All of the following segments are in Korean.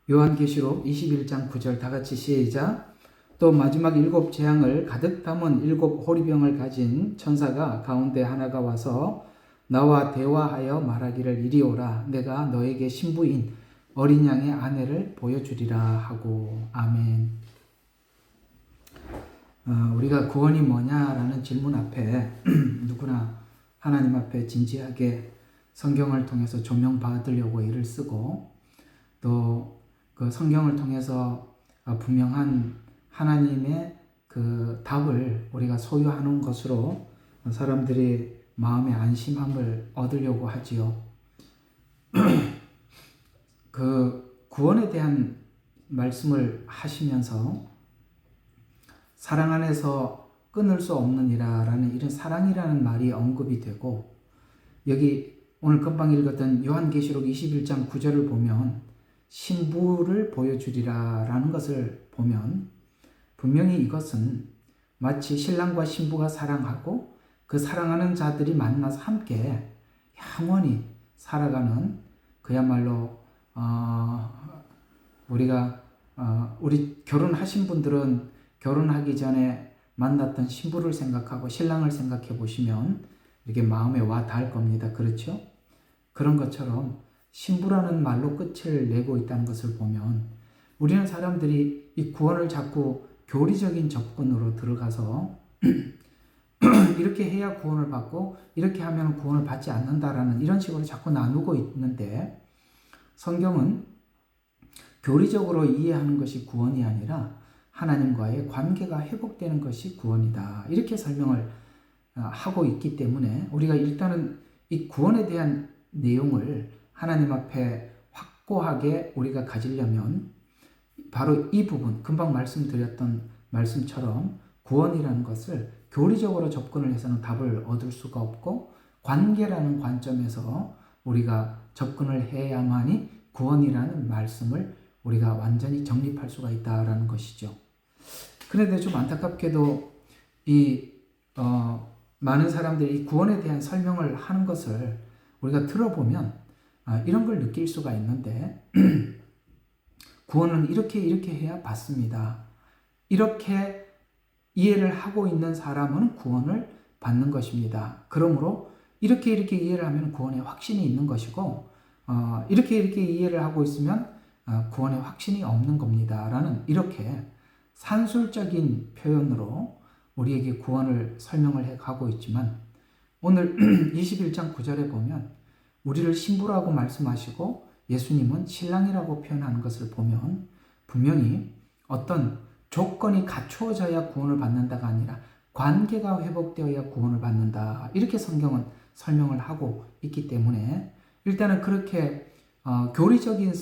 요한계시록 21장 9절 다 같이 시작. 또 마지막 7 재앙을 가득 담은 7 호리병을 가진 천사가 가운데 하나가 와서 나와 대화하여 말하기를 이리 오라. 내가 너에게 신부인 어린 양의 아내를 보여주리라 하고. 아멘. 우리가 구원이 뭐냐라는 질문 앞에 누구나 하나님 앞에 진지하게 성경을 통해서 조명받으려고 애를 쓰고, 또 그 성경을 통해서 분명한 하나님의 그 답을 우리가 소유하는 것으로 사람들이 마음의 안심함을 얻으려고 하지요. 그 구원에 대한 말씀을 하시면서 사랑 안에서 끊을 수 없느니라라는 이런 사랑이라는 말이 언급이 되고, 여기 오늘 금방 읽었던 요한계시록 21장 9절을 보면 신부를 보여주리라 라는 것을 보면 분명히 이것은 마치 신랑과 신부가 사랑하고 그 사랑하는 자들이 만나서 함께 영원히 살아가는, 그야말로 우리 결혼하신 분들은 결혼하기 전에 만났던 신부를 생각하고 신랑을 생각해 보시면 이렇게 마음에 와 닿을 겁니다. 그렇죠? 그런 것처럼 신부라는 말로 끝을 내고 있다는 것을 보면 우리는 사람들이 이 구원을 자꾸 교리적인 접근으로 들어가서 이렇게 해야 구원을 받고 이렇게 하면 구원을 받지 않는다라는 이런 식으로 자꾸 나누고 있는데, 성경은 교리적으로 이해하는 것이 구원이 아니라 하나님과의 관계가 회복되는 것이 구원이다, 이렇게 설명을 하고 있기 때문에 우리가 일단은 이 구원에 대한 내용을 하나님 앞에 확고하게 우리가 가지려면 바로 이 부분, 금방 말씀드렸던 말씀처럼 구원이라는 것을 교리적으로 접근을 해서는 답을 얻을 수가 없고, 관계라는 관점에서 우리가 접근을 해야만이 구원이라는 말씀을 우리가 완전히 정립할 수가 있다라는 것이죠. 그런데 좀 안타깝게도 많은 사람들이 이 구원에 대한 설명을 하는 것을 우리가 들어보면 이런 걸 느낄 수가 있는데, 구원은 이렇게 해야 받습니다. 이렇게 이해를 하고 있는 사람은 구원을 받는 것입니다. 그러므로 이렇게 이해를 하면 구원에 확신이 있는 것이고, 이렇게 이해를 하고 있으면 구원에 확신이 없는 겁니다. 라는 이렇게 산술적인 표현으로 우리에게 구원을 설명을 해가고 있지만, 오늘 21장 9절에 보면 우리를 신부라고 말씀하시고 예수님은 신랑이라고 표현하는 것을 보면 분명히 어떤 조건이 갖추어져야 구원을 받는다가 아니라 관계가 회복되어야 구원을 받는다, 이렇게 성경은 설명을 하고 있기 때문에 일단은 그렇게 교리적인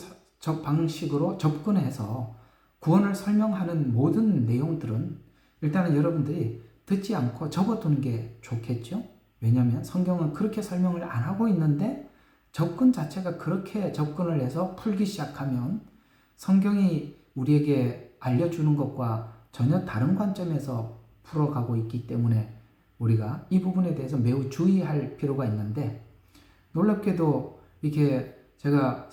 방식으로 접근해서 구원을 설명하는 모든 내용들은 일단은 여러분들이 듣지 않고 접어두는 게 좋겠죠. 왜냐하면 성경은 그렇게 설명을 안 하고 있는데 접근 자체가 그렇게 접근을 해서 풀기 시작하면 성경이 우리에게 알려주는 것과 전혀 다른 관점에서 풀어가고 있기 때문에 우리가 이 부분에 대해서 매우 주의할 필요가 있는데, 놀랍게도 이렇게 제가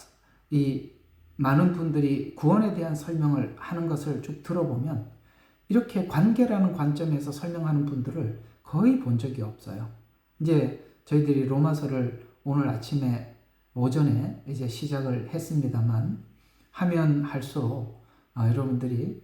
이 많은 분들이 구원에 대한 설명을 하는 것을 쭉 들어보면 이렇게 관계라는 관점에서 설명하는 분들을 거의 본 적이 없어요. 이제 저희들이 로마서를 오늘 오전에 이제 시작을 했습니다만, 하면 할수록 여러분들이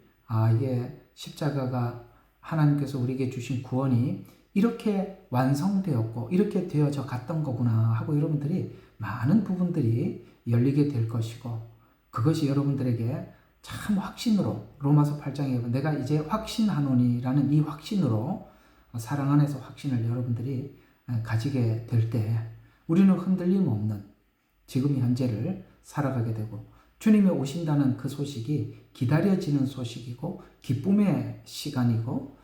이게 십자가가 하나님께서 우리에게 주신 구원이 이렇게 완성되었고 이렇게 되어져 갔던 거구나 하고 여러분들이 많은 부분들이 열리게 될 것이고, 그것이 여러분들에게 참 확신으로, 로마서 8장에 내가 이제 확신하노니라는 이 확신으로 사랑 안에서 확신을 여러분들이 가지게 될 때 우리는 흔들림 없는 지금 현재를 살아가게 되고, 주님이 오신다는 그 소식이 기다려지는 소식이고 기쁨의 시간이고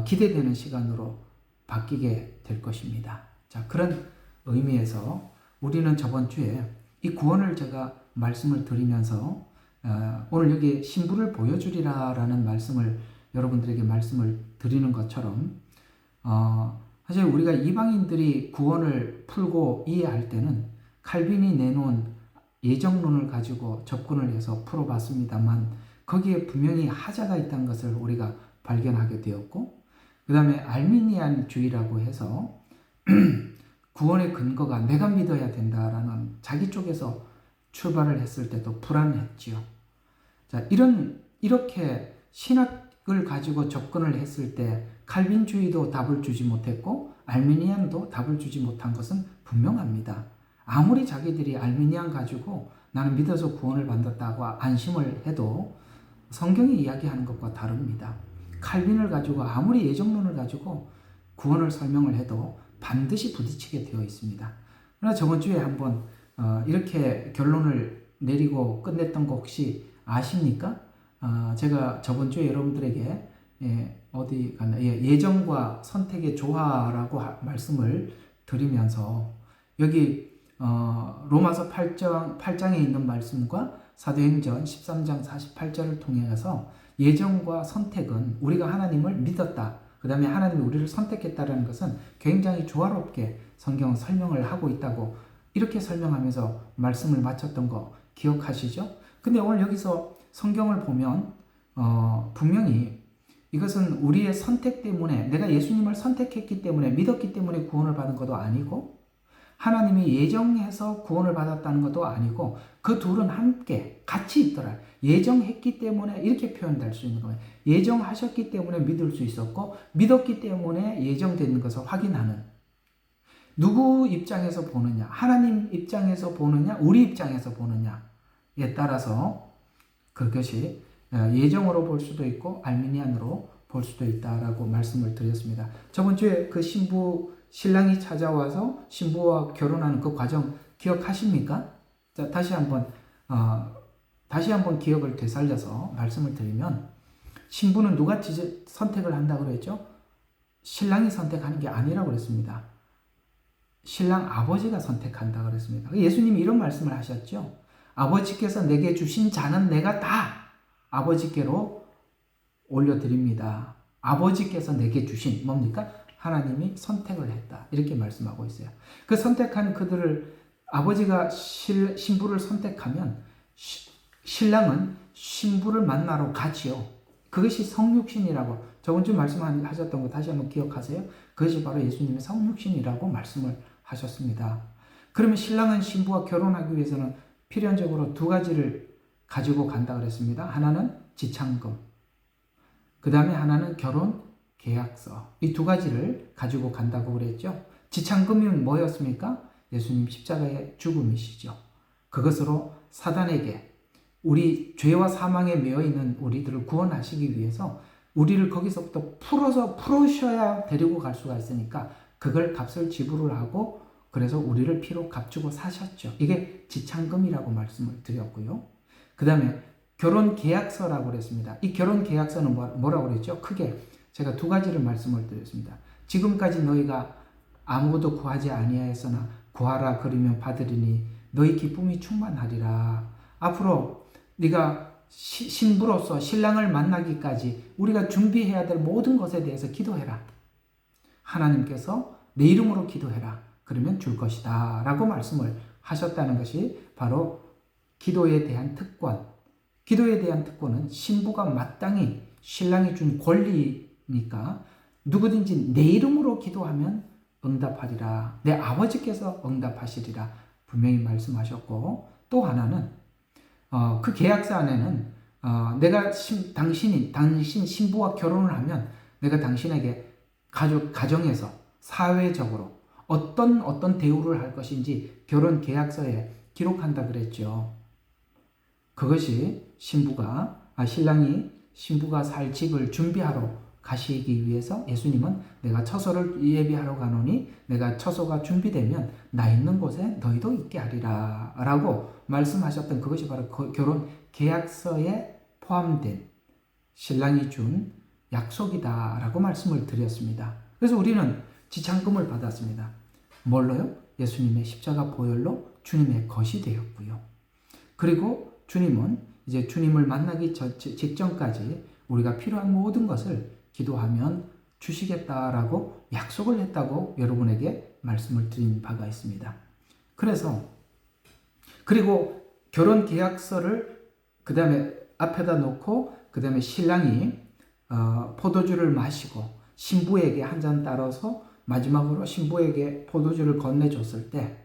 기대되는 시간으로 바뀌게 될 것입니다. 자, 그런 의미에서 우리는 저번 주에 이 구원을 제가 말씀을 드리면서 오늘 여기 신부를 보여주리라 라는 말씀을 여러분들에게 말씀을 드리는 것처럼 사실 우리가 이방인들이 구원을 풀고 이해할 때는 칼빈이 내놓은 예정론을 가지고 접근을 해서 풀어봤습니다만 거기에 분명히 하자가 있다는 것을 우리가 발견하게 되었고, 그 다음에 알미니안주의라고 해서 구원의 근거가 내가 믿어야 된다라는 자기 쪽에서 출발을 했을 때도 불안했지요. 자, 이렇게 신학을 가지고 접근을 했을 때 칼빈주의도 답을 주지 못했고 알미니안도 답을 주지 못한 것은 분명합니다. 아무리 자기들이 알미니안 가지고 나는 믿어서 구원을 받았다고 안심을 해도 성경이 이야기하는 것과 다릅니다. 칼빈을 가지고 아무리 예정론을 가지고 구원을 설명을 해도 반드시 부딪히게 되어 있습니다. 그러나 저번 주에 한번 이렇게 결론을 내리고 끝냈던 거 혹시 아십니까? 제가 저번 주에 여러분들에게 어디 갔나? 예정과 선택의 조화라고 말씀을 드리면서 여기 로마서 8장에 있는 말씀과 사도행전 13장 48절을 통해서 예정과 선택은 우리가 하나님을 믿었다, 그 다음에 하나님이 우리를 선택했다는 것은 굉장히 조화롭게 성경은 설명을 하고 있다고 이렇게 설명하면서 말씀을 마쳤던 거 기억하시죠? 근데 오늘 여기서 성경을 보면 분명히 이것은 우리의 선택 때문에, 내가 예수님을 선택했기 때문에, 믿었기 때문에 구원을 받은 것도 아니고 하나님이 예정해서 구원을 받았다는 것도 아니고 그 둘은 함께 같이 있더라. 예정했기 때문에 이렇게 표현될 수 있는 거예요. 예정하셨기 때문에 믿을 수 있었고 믿었기 때문에 예정되는 것을 확인하는, 누구 입장에서 보느냐, 하나님 입장에서 보느냐, 우리 입장에서 보느냐에 따라서 그것이 예정으로 볼 수도 있고 알미니안으로 볼 수도 있다라고 말씀을 드렸습니다. 저번 주에 그 신랑이 찾아와서 신부와 결혼하는 그 과정 기억하십니까? 자, 다시 한번 기억을 되살려서 말씀을 드리면, 신부는 누가 선택을 한다고 그랬죠? 신랑이 선택하는 게 아니라고 그랬습니다. 신랑 아버지가 선택한다고 그랬습니다. 예수님이 이런 말씀을 하셨죠. 아버지께서 내게 주신 자는 내가 다 아버지께로 올려드립니다. 아버지께서 내게 주신, 뭡니까? 하나님이 선택을 했다, 이렇게 말씀하고 있어요. 그 선택한 그들을, 아버지가 신부를 선택하면 신랑은 신부를 만나러 가지요. 그것이 성육신이라고 저번 주 말씀하셨던 거 다시 한번 기억하세요. 그것이 바로 예수님의 성육신이라고 말씀을 하셨습니다. 그러면 신랑은 신부와 결혼하기 위해서는 필연적으로 두 가지를 가지고 간다 그랬습니다. 하나는 지창금, 그 다음에 하나는 결혼 계약서, 이 두 가지를 가지고 간다고 그랬죠. 지창금이 뭐였습니까? 예수님 십자가의 죽음이시죠. 그것으로 사단에게, 우리 죄와 사망에 매여 있는 우리들을 구원하시기 위해서 우리를 거기서부터 풀으셔야 데리고 갈 수가 있으니까 그걸 값을 지불을 하고, 그래서 우리를 피로 값주고 사셨죠. 이게 지창금이라고 말씀을 드렸고요. 그 다음에 결혼 계약서라고 그랬습니다. 이 결혼 계약서는 뭐라고 그랬죠? 크게 제가 두 가지를 말씀을 드렸습니다. 지금까지 너희가 아무것도 구하지 아니하였으나 구하라 그러면 받으리니 너희 기쁨이 충만하리라. 앞으로 네가 신부로서 신랑을 만나기까지 우리가 준비해야 될 모든 것에 대해서 기도해라. 하나님께서 내 이름으로 기도해라. 그러면 줄 것이다 라고 말씀을 하셨다는 것이 바로 기도에 대한 특권. 기도에 대한 특권은 신부가 마땅히 신랑이 준 권리니까 누구든지 내 이름으로 기도하면 응답하리라. 내 아버지께서 응답하시리라. 분명히 말씀하셨고, 또 하나는 그 계약서 안에는 내가 당신 신부와 결혼을 하면 내가 당신에게 가정에서 사회적으로 어떤 대우를 할 것인지 결혼 계약서에 기록한다 그랬죠. 그것이 신부가 살 집을 준비하러 가시기 위해서 예수님은 내가 처소를 예비하러 가노니 내가 처소가 준비되면 나 있는 곳에 너희도 있게 하리라 라고 말씀하셨던 그것이 바로 그 결혼 계약서에 포함된 신랑이 준 약속이다 라고 말씀을 드렸습니다. 그래서 우리는 지창금을 받았습니다. 뭘로요? 예수님의 십자가 보혈로 주님의 것이 되었고요. 그리고 주님은 이제 주님을 만나기 직전까지 우리가 필요한 모든 것을 기도하면 주시겠다라고 약속을 했다고 여러분에게 말씀을 드린 바가 있습니다. 그리고 결혼 계약서를 그 다음에 앞에다 놓고 그 다음에 신랑이 포도주를 마시고 신부에게 한 잔 따라서 마지막으로 신부에게 포도주를 건네줬을 때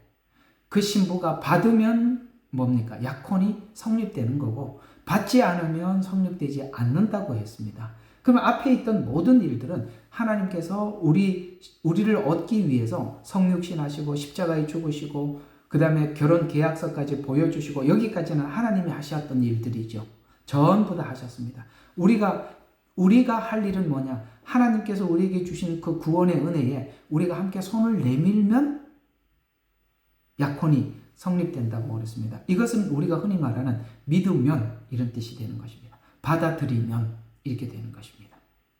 그 신부가 받으면 뭡니까? 약혼이 성립되는 거고 받지 않으면 성립되지 않는다고 했습니다. 그러면 앞에 있던 모든 일들은 하나님께서 우리를 얻기 위해서 성육신하시고 십자가에 죽으시고 그 다음에 결혼 계약서까지 보여주시고 여기까지는 하나님이 하셨던 일들이죠. 전부 다 하셨습니다. 우리가 할 일은 뭐냐? 하나님께서 우리에게 주신 그 구원의 은혜에 우리가 함께 손을 내밀면 약혼이 성립된다고 그랬습니다. 이것은 우리가 흔히 말하는 믿으면 이런 뜻이 되는 것입니다. 받아들이면 이렇게 되는 것입니다.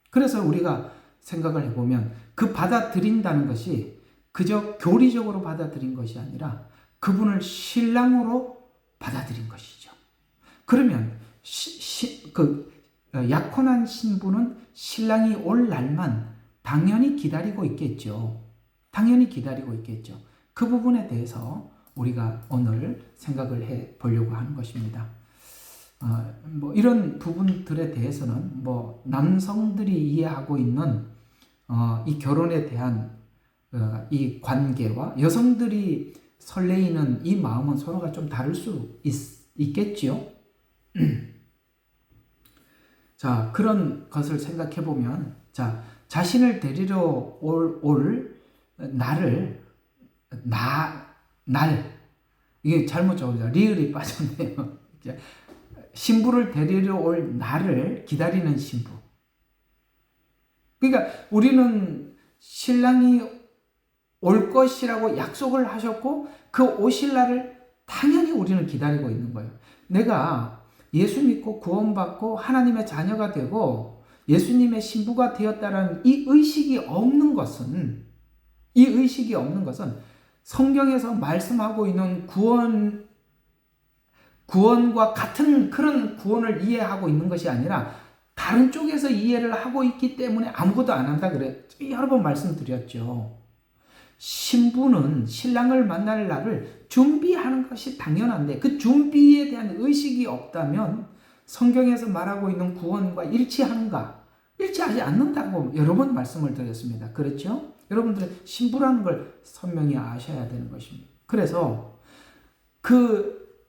그래서 우리가 생각을 해보면 그 받아들인다는 것이 그저 교리적으로 받아들인 것이 아니라 그분을 신랑으로 받아들인 것이죠. 그러면 약혼한 신부는 신랑이 올 날만 당연히 기다리고 있겠죠. 당연히 기다리고 있겠죠. 그 부분에 대해서 우리가 오늘 생각을 해 보려고 하는 것입니다. 이런 부분들에 대해서는 남성들이 이해하고 있는 이 결혼에 대한 이 관계와 여성들이 설레이는 이 마음은 서로가 좀 다를 수 있겠지요. 자, 그런 것을 생각해 보면, 자신을 데리러 올 이게 잘못 적어서 리을이 빠졌네요. 신부를 데리러 올 날을 기다리는 신부. 그러니까 우리는 신랑이 올 것이라고 약속을 하셨고 그 오실 날을 당연히 우리는 기다리고 있는 거예요. 내가 예수 믿고 구원받고 하나님의 자녀가 되고 예수님의 신부가 되었다라는 이 의식이 없는 것은 성경에서 말씀하고 있는 구원과 같은 그런 구원을 이해하고 있는 것이 아니라 다른 쪽에서 이해를 하고 있기 때문에 아무것도 안 한다 그래. 여러 번 말씀드렸죠. 신부는 신랑을 만날 날을 준비하는 것이 당연한데 그 준비에 대한 의식이 없다면 성경에서 말하고 있는 구원과 일치하는가? 일치하지 않는다고 여러 번 말씀을 드렸습니다. 그렇죠? 여러분들은 신부라는 걸 선명히 아셔야 되는 것입니다. 그래서 그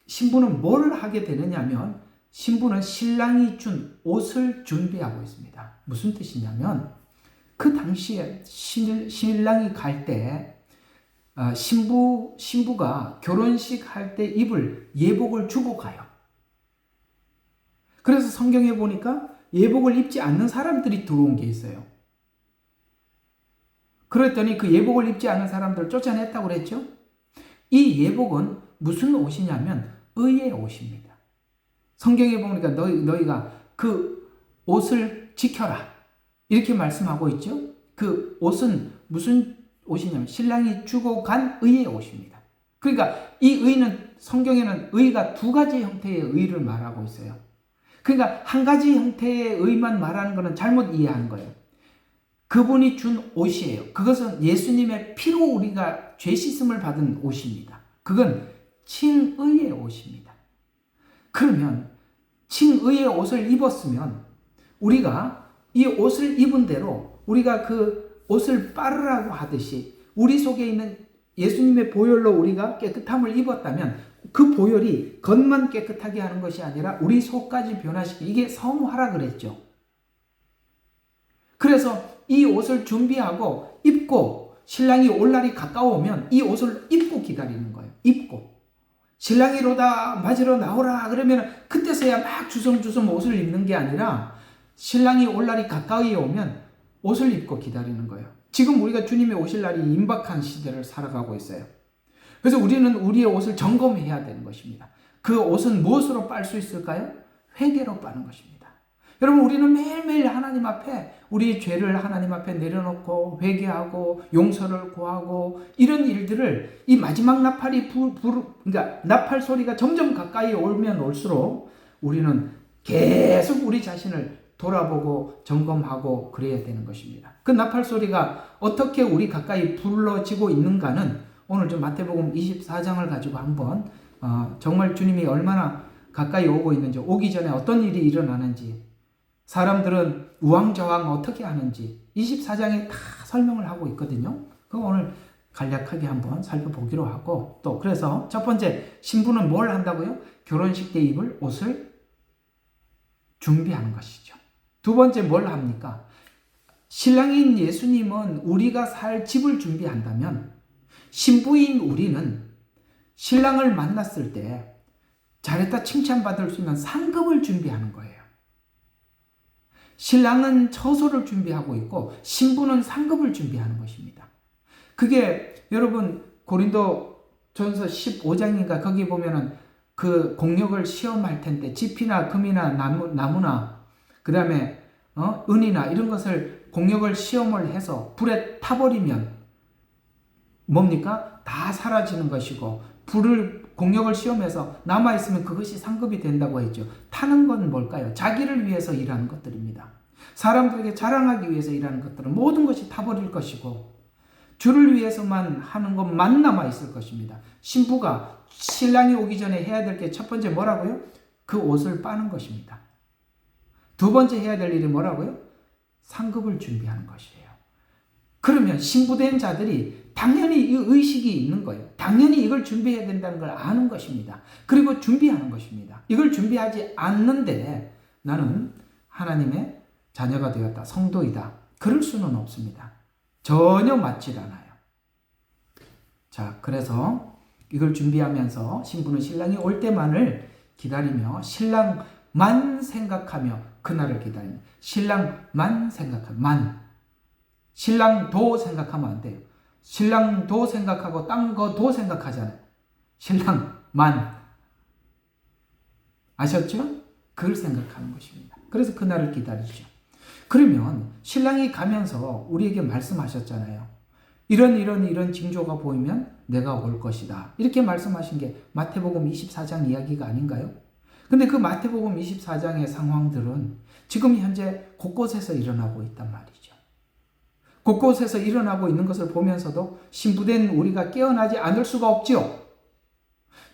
신부는 뭘 하게 되느냐면 신부는 신랑이 준 옷을 준비하고 있습니다. 무슨 뜻이냐면 그 당시에 신랑이 갈 때 신부가 결혼식 할 때 입을 예복을 주고 가요. 그래서 성경에 보니까 예복을 입지 않는 사람들이 들어온 게 있어요. 그랬더니 그 예복을 입지 않는 사람들을 쫓아냈다고 그랬죠. 이 예복은 무슨 옷이냐면 의의 옷입니다. 성경에 보니까 너희가 그 옷을 지켜라 이렇게 말씀하고 있죠. 그 옷은 무슨 옷이냐면 신랑이 주고 간 의의 옷입니다. 그러니까 이 의는 성경에는 의가 두 가지 형태의 의를 말하고 있어요. 그러니까 한 가지 형태의 의만 말하는 것은 잘못 이해한 거예요. 그분이 준 옷이에요. 그것은 예수님의 피로 우리가 죄 씻음을 받은 옷입니다. 그건 칭의의 옷입니다. 그러면 칭의의 옷을 입었으면 우리가 이 옷을 입은 대로 우리가 그 옷을 빨으라고 하듯이 우리 속에 있는 예수님의 보혈로 우리가 깨끗함을 입었다면 그 보혈이 겉만 깨끗하게 하는 것이 아니라 우리 속까지 변화시키고 이게 성화라 그랬죠. 그래서 이 옷을 준비하고 입고 신랑이 올 날이 가까워오면 이 옷을 입고 기다리는 거예요. 입고. 신랑이 맞으러 나오라 그러면 그때서야 막 주섬주섬 옷을 입는 게 아니라 신랑이 올 날이 가까이 오면 옷을 입고 기다리는 거예요. 지금 우리가 주님의 오실 날이 임박한 시대를 살아가고 있어요. 그래서 우리는 우리의 옷을 점검해야 되는 것입니다. 그 옷은 무엇으로 빨 수 있을까요? 회개로 빠는 것입니다. 여러분 우리는 매일매일 하나님 앞에 우리의 죄를 하나님 앞에 내려놓고 회개하고 용서를 구하고 이런 일들을 이 마지막 나팔이 그러니까 나팔 소리가 점점 가까이 오면 올수록 우리는 계속 우리 자신을 돌아보고 점검하고 그래야 되는 것입니다. 그 나팔 소리가 어떻게 우리 가까이 불러지고 있는가는 오늘 좀 마태복음 24장을 가지고 한번 정말 주님이 얼마나 가까이 오고 있는지, 오기 전에 어떤 일이 일어나는지, 사람들은 우왕좌왕 어떻게 하는지 24장에 다 설명을 하고 있거든요. 그거 오늘 간략하게 한번 살펴보기로 하고, 또 그래서 첫 번째, 신부는 뭘 한다고요? 결혼식 때 입을 옷을 준비하는 것이죠. 두 번째 뭘 합니까? 신랑인 예수님은 우리가 살 집을 준비한다면, 신부인 우리는 신랑을 만났을 때 잘했다 칭찬받을 수 있는 상급을 준비하는 거예요. 신랑은 처소를 준비하고 있고 신부는 상급을 준비하는 것입니다. 그게 여러분 고린도전서 15장인가 거기 보면은 그 공력을 시험할 텐데 지피나 금이나 나무나 그 다음에 은이나 이런 것을 공력을 시험을 해서 불에 타버리면 뭡니까? 다 사라지는 것이고, 공력을 시험해서 남아있으면 그것이 상급이 된다고 했죠. 타는 건 뭘까요? 자기를 위해서 일하는 것들입니다. 사람들에게 자랑하기 위해서 일하는 것들은 모든 것이 타버릴 것이고, 주를 위해서만 하는 것만 남아있을 것입니다. 신부가 신랑이 오기 전에 해야 될 게 첫 번째 뭐라고요? 그 옷을 빠는 것입니다. 두 번째 해야 될 일이 뭐라고요? 상급을 준비하는 것이에요. 그러면 신부된 자들이 당연히 이 의식이 있는 거예요. 당연히 이걸 준비해야 된다는 걸 아는 것입니다. 그리고 준비하는 것입니다. 이걸 준비하지 않는데 나는 하나님의 자녀가 되었다, 성도이다, 그럴 수는 없습니다. 전혀 맞질 않아요. 자, 그래서 이걸 준비하면서 신부는 신랑이 올 때만을 기다리며 신랑만 생각하며 그날을 기다립니다. 신랑만 생각하며, 신랑도 생각하면 안 돼요. 신랑도 생각하고 딴 거도 생각하잖아요. 신랑만. 아셨죠? 그걸 생각하는 것입니다. 그래서 그날을 기다리죠. 그러면 신랑이 가면서 우리에게 말씀하셨잖아요. 이런 징조가 보이면 내가 올 것이다. 이렇게 말씀하신 게 마태복음 24장 이야기가 아닌가요? 근데 그 마태복음 24장의 상황들은 지금 현재 곳곳에서 일어나고 있단 말이죠. 곳곳에서 일어나고 있는 것을 보면서도 신부된 우리가 깨어나지 않을 수가 없지요.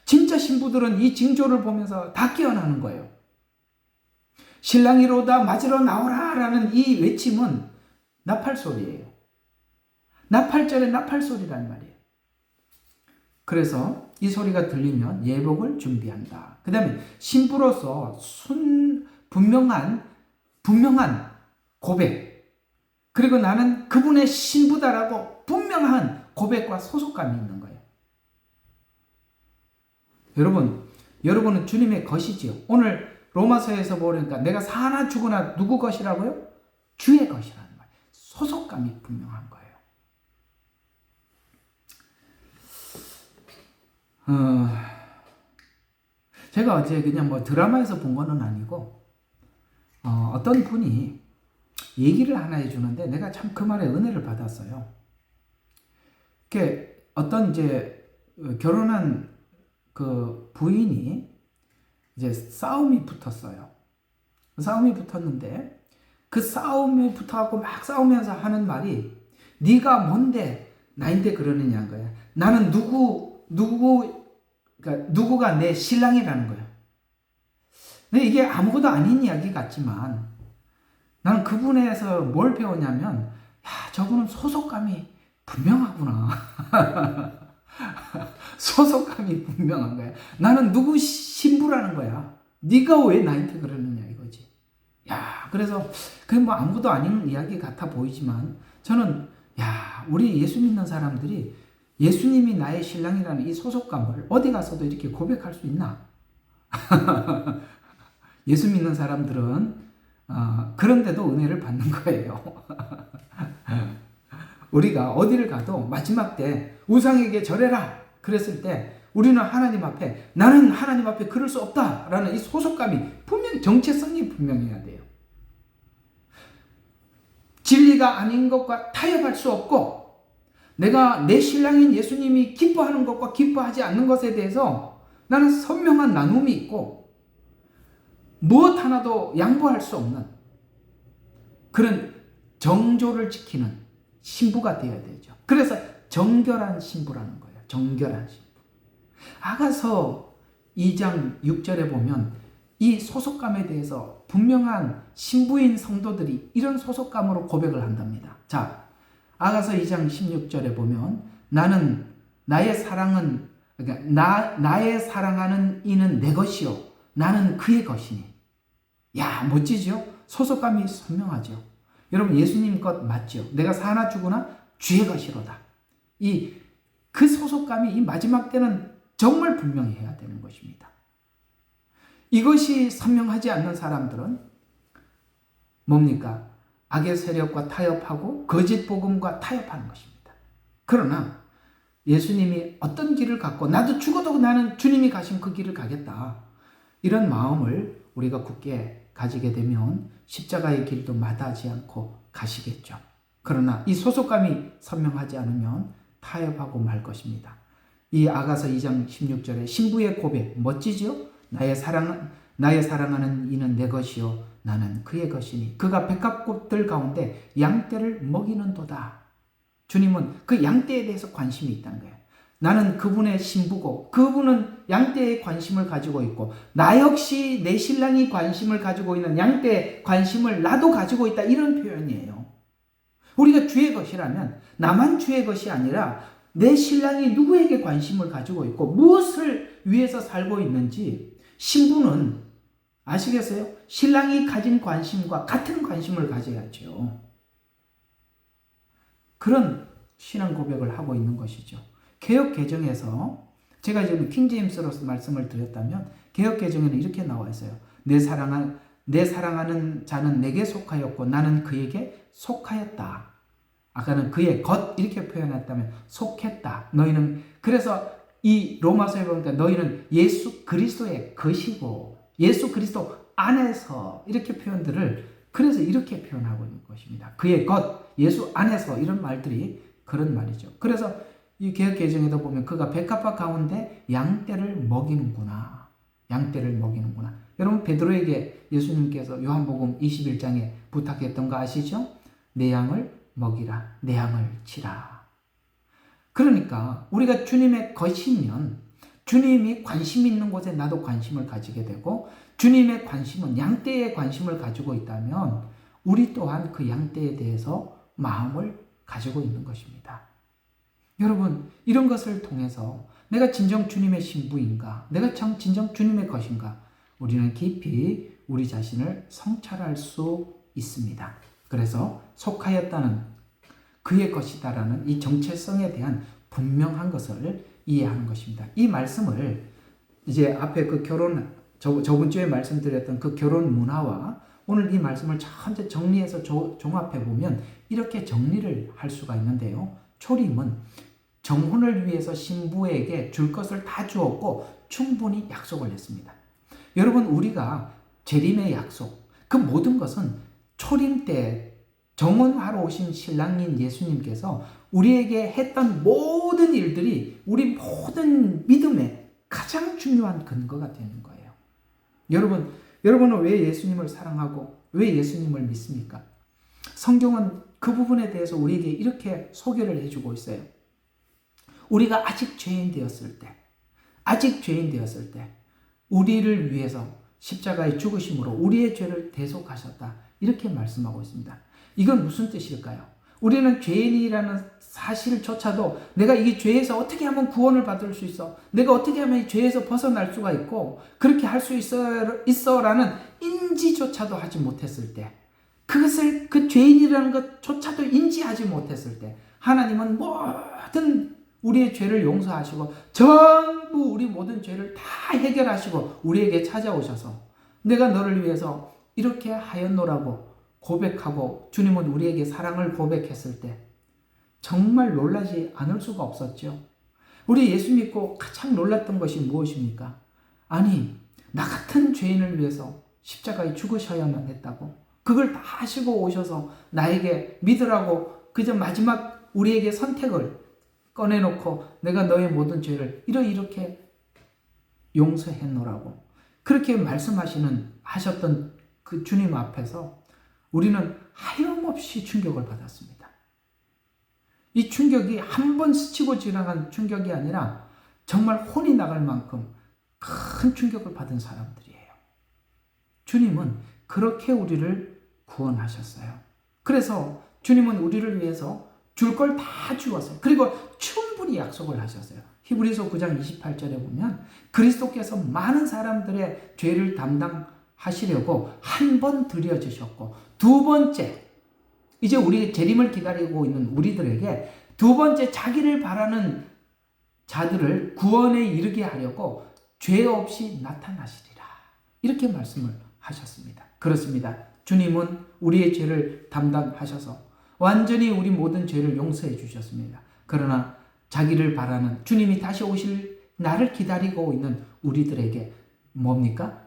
진짜 신부들은 이 징조를 보면서 다 깨어나는 거예요. 신랑이로다 맞으러 나오라 라는 이 외침은 나팔소리예요. 나팔절의 나팔소리란 말이에요. 그래서 이 소리가 들리면 예복을 준비한다. 그 다음에 신부로서 분명한 고백, 그리고 나는 그분의 신부다라고 분명한 고백과 소속감이 있는 거예요. 여러분은 주님의 것이지요. 오늘 로마서에서 보니까 내가 사나 죽으나 누구 것이라고요? 주의 것이라는 말이에요. 소속감이 분명한 거예요. 제가 어제 그냥 드라마에서 본 거는 아니고, 어떤 분이 얘기를 하나 해주는데 내가 참 그 말에 은혜를 받았어요. 어떤 결혼한 그 부인이 싸움이 붙었어요. 싸움이 붙었는데 그 싸움이 붙어갖고 막 싸우면서 하는 말이 네가 뭔데 나인데 그러느냐는 거야. 나는 누구가 내 신랑이라는 거야. 근데 이게 아무것도 아닌 이야기 같지만 나는 그분에서 뭘 배웠냐면, 저분은 소속감이 분명하구나. 소속감이 분명한 거야. 나는 누구 신부라는 거야. 네가 왜 나한테 그러느냐 이거지. 그래서 그게 아무것도 아닌 이야기 같아 보이지만 저는 우리 예수 믿는 사람들이 예수님이 나의 신랑이라는 이 소속감을 어디 가서도 이렇게 고백할 수 있나? 예수 믿는 사람들은 그런데도 은혜를 받는 거예요. 우리가 어디를 가도 마지막 때 우상에게 절해라 그랬을 때 우리는 나는 하나님 앞에 그럴 수 없다라는 이 소속감이 분명히, 정체성이 분명해야 돼요. 진리가 아닌 것과 타협할 수 없고, 내가 내 신랑인 예수님이 기뻐하는 것과 기뻐하지 않는 것에 대해서 나는 선명한 나눔이 있고 무엇 하나도 양보할 수 없는 그런 정조를 지키는 신부가 되어야 되죠. 그래서 정결한 신부라는 거예요. 정결한 신부. 아가서 2장 6절에 보면 이 소속감에 대해서 분명한 신부인 성도들이 이런 소속감으로 고백을 한답니다. 자, 아가서 2장 16절에 보면 나는 나의 사랑은 그러니까 나의 사랑하는 이는 내 것이요 나는 그의 것이니. 야, 멋지죠? 소속감이 선명하죠. 여러분, 예수님 것 맞죠? 내가 사나 죽으나 주의 것이로다. 그 소속감이 이 마지막 때는 정말 분명히 해야 되는 것입니다. 이것이 선명하지 않는 사람들은 뭡니까? 악의 세력과 타협하고 거짓 복음과 타협하는 것입니다. 그러나 예수님이 어떤 길을 갖고 나도 죽어도 나는 주님이 가신 그 길을 가겠다. 이런 마음을 우리가 굳게 가지게 되면 십자가의 길도 마다하지 않고 가시겠죠. 그러나 이 소속감이 선명하지 않으면 타협하고 말 것입니다. 이 아가서 2장 16절에 신부의 고백 멋지죠? 나의 사랑하는 이는 내 것이요 나는 그의 것이니 그가 백합꽃들 가운데 양떼를 먹이는도다. 주님은 그 양떼에 대해서 관심이 있다는 거예요. 나는 그분의 신부고 그분은 양떼에 관심을 가지고 있고 나 역시 내 신랑이 관심을 가지고 있는 양떼에 관심을 나도 가지고 있다. 이런 표현이에요. 우리가 주의 것이라면 나만 주의 것이 아니라 내 신랑이 누구에게 관심을 가지고 있고 무엇을 위해서 살고 있는지 신부는 아시겠어요? 신랑이 가진 관심과 같은 관심을 가져야죠. 그런 신앙 고백을 하고 있는 것이죠. 개역 개정에서 제가 지금 킹제임스로서 말씀을 드렸다면 개역 개정에는 이렇게 나와 있어요. 내 사랑하는 자는 내게 속하였고 나는 그에게 속하였다. 아까는 그의 것 이렇게 표현했다면 속했다. 너희는 그래서 이 로마서에 보니까 너희는 예수 그리스도의 것이고 예수 그리스도 안에서 이렇게 표현들을 그래서 이렇게 표현하고 있는 것입니다. 그의 것, 예수 안에서 이런 말들이 그런 말이죠. 그래서 이 개역 개정에도 보면 그가 백합화 가운데 양떼를 먹이는구나. 양떼를 먹이는구나. 여러분 베드로에게 예수님께서 요한복음 21장에 부탁했던 거 아시죠? 내 양을 먹이라. 내 양을 치라. 그러니까 우리가 주님의 것이면 주님이 관심 있는 곳에 나도 관심을 가지게 되고 주님의 관심은 양떼에 관심을 가지고 있다면 우리 또한 그 양떼에 대해서 마음을 가지고 있는 것입니다. 여러분 이런 것을 통해서 내가 진정 주님의 신부인가? 내가 진정 주님의 것인가? 우리는 깊이 우리 자신을 성찰할 수 있습니다. 그래서 속하였다는 그의 것이다라는 이 정체성에 대한 분명한 것을 이해하는 것입니다. 이 말씀을 이제 앞에 그 저번 주에 말씀드렸던 그 결혼 문화와 오늘 이 말씀을 전체 정리해서 종합해 보면 이렇게 정리를 할 수가 있는데요. 초림은 정혼을 위해서 신부에게 줄 것을 다 주었고 충분히 약속을 했습니다. 여러분 우리가 재림의 약속, 그 모든 것은 초림 때 정혼하러 오신 신랑인 예수님께서 우리에게 했던 모든 일들이 우리 모든 믿음의 가장 중요한 근거가 되는 거예요. 여러분은 왜 예수님을 사랑하고 왜 예수님을 믿습니까? 성경은 그 부분에 대해서 우리에게 이렇게 소개를 해주고 있어요. 우리가 아직 죄인 되었을 때 우리를 위해서 십자가에 죽으심으로 우리의 죄를 대속하셨다. 이렇게 말씀하고 있습니다. 이건 무슨 뜻일까요? 우리는 죄인이라는 사실조차도 내가 이 죄에서 어떻게 하면 구원을 받을 수 있어? 내가 어떻게 하면 이 죄에서 벗어날 수가 있고 그렇게 할 수 있어라는 인지조차도 하지 못했을 때 그것을 그 죄인이라는 것조차도 인지하지 못했을 때 하나님은 모든 우리의 죄를 용서하시고 전부 우리 모든 죄를 다 해결하시고 우리에게 찾아오셔서 내가 너를 위해서 이렇게 하였노라고 고백하고 주님은 우리에게 사랑을 고백했을 때 정말 놀라지 않을 수가 없었죠. 우리 예수 믿고 가장 놀랐던 것이 무엇입니까? 아니 나 같은 죄인을 위해서 십자가에 죽으셔야만 했다고 그걸 다 하시고 오셔서 나에게 믿으라고 그저 마지막 우리에게 선택을 꺼내놓고 내가 너의 모든 죄를 이렇게 용서했노라고 그렇게 하셨던 그 주님 앞에서 우리는 하염없이 충격을 받았습니다. 이 충격이 한 번 스치고 지나간 충격이 아니라 정말 혼이 나갈 만큼 큰 충격을 받은 사람들이에요. 주님은 그렇게 우리를 구원하셨어요. 그래서 주님은 우리를 위해서 줄 걸 다 주었어요. 그리고 충분히 약속을 하셨어요. 히브리서 9장 28절에 보면 그리스도께서 많은 사람들의 죄를 담당하시려고 한 번 드려주셨고 두 번째, 이제 우리 재림을 기다리고 있는 우리들에게 두 번째 자기를 바라는 자들을 구원에 이르게 하려고 죄 없이 나타나시리라. 이렇게 말씀을 하셨습니다. 그렇습니다. 주님은 우리의 죄를 담당하셔서 완전히 우리 모든 죄를 용서해 주셨습니다. 그러나 자기를 바라는 주님이 다시 오실 나를 기다리고 있는 우리들에게 뭡니까?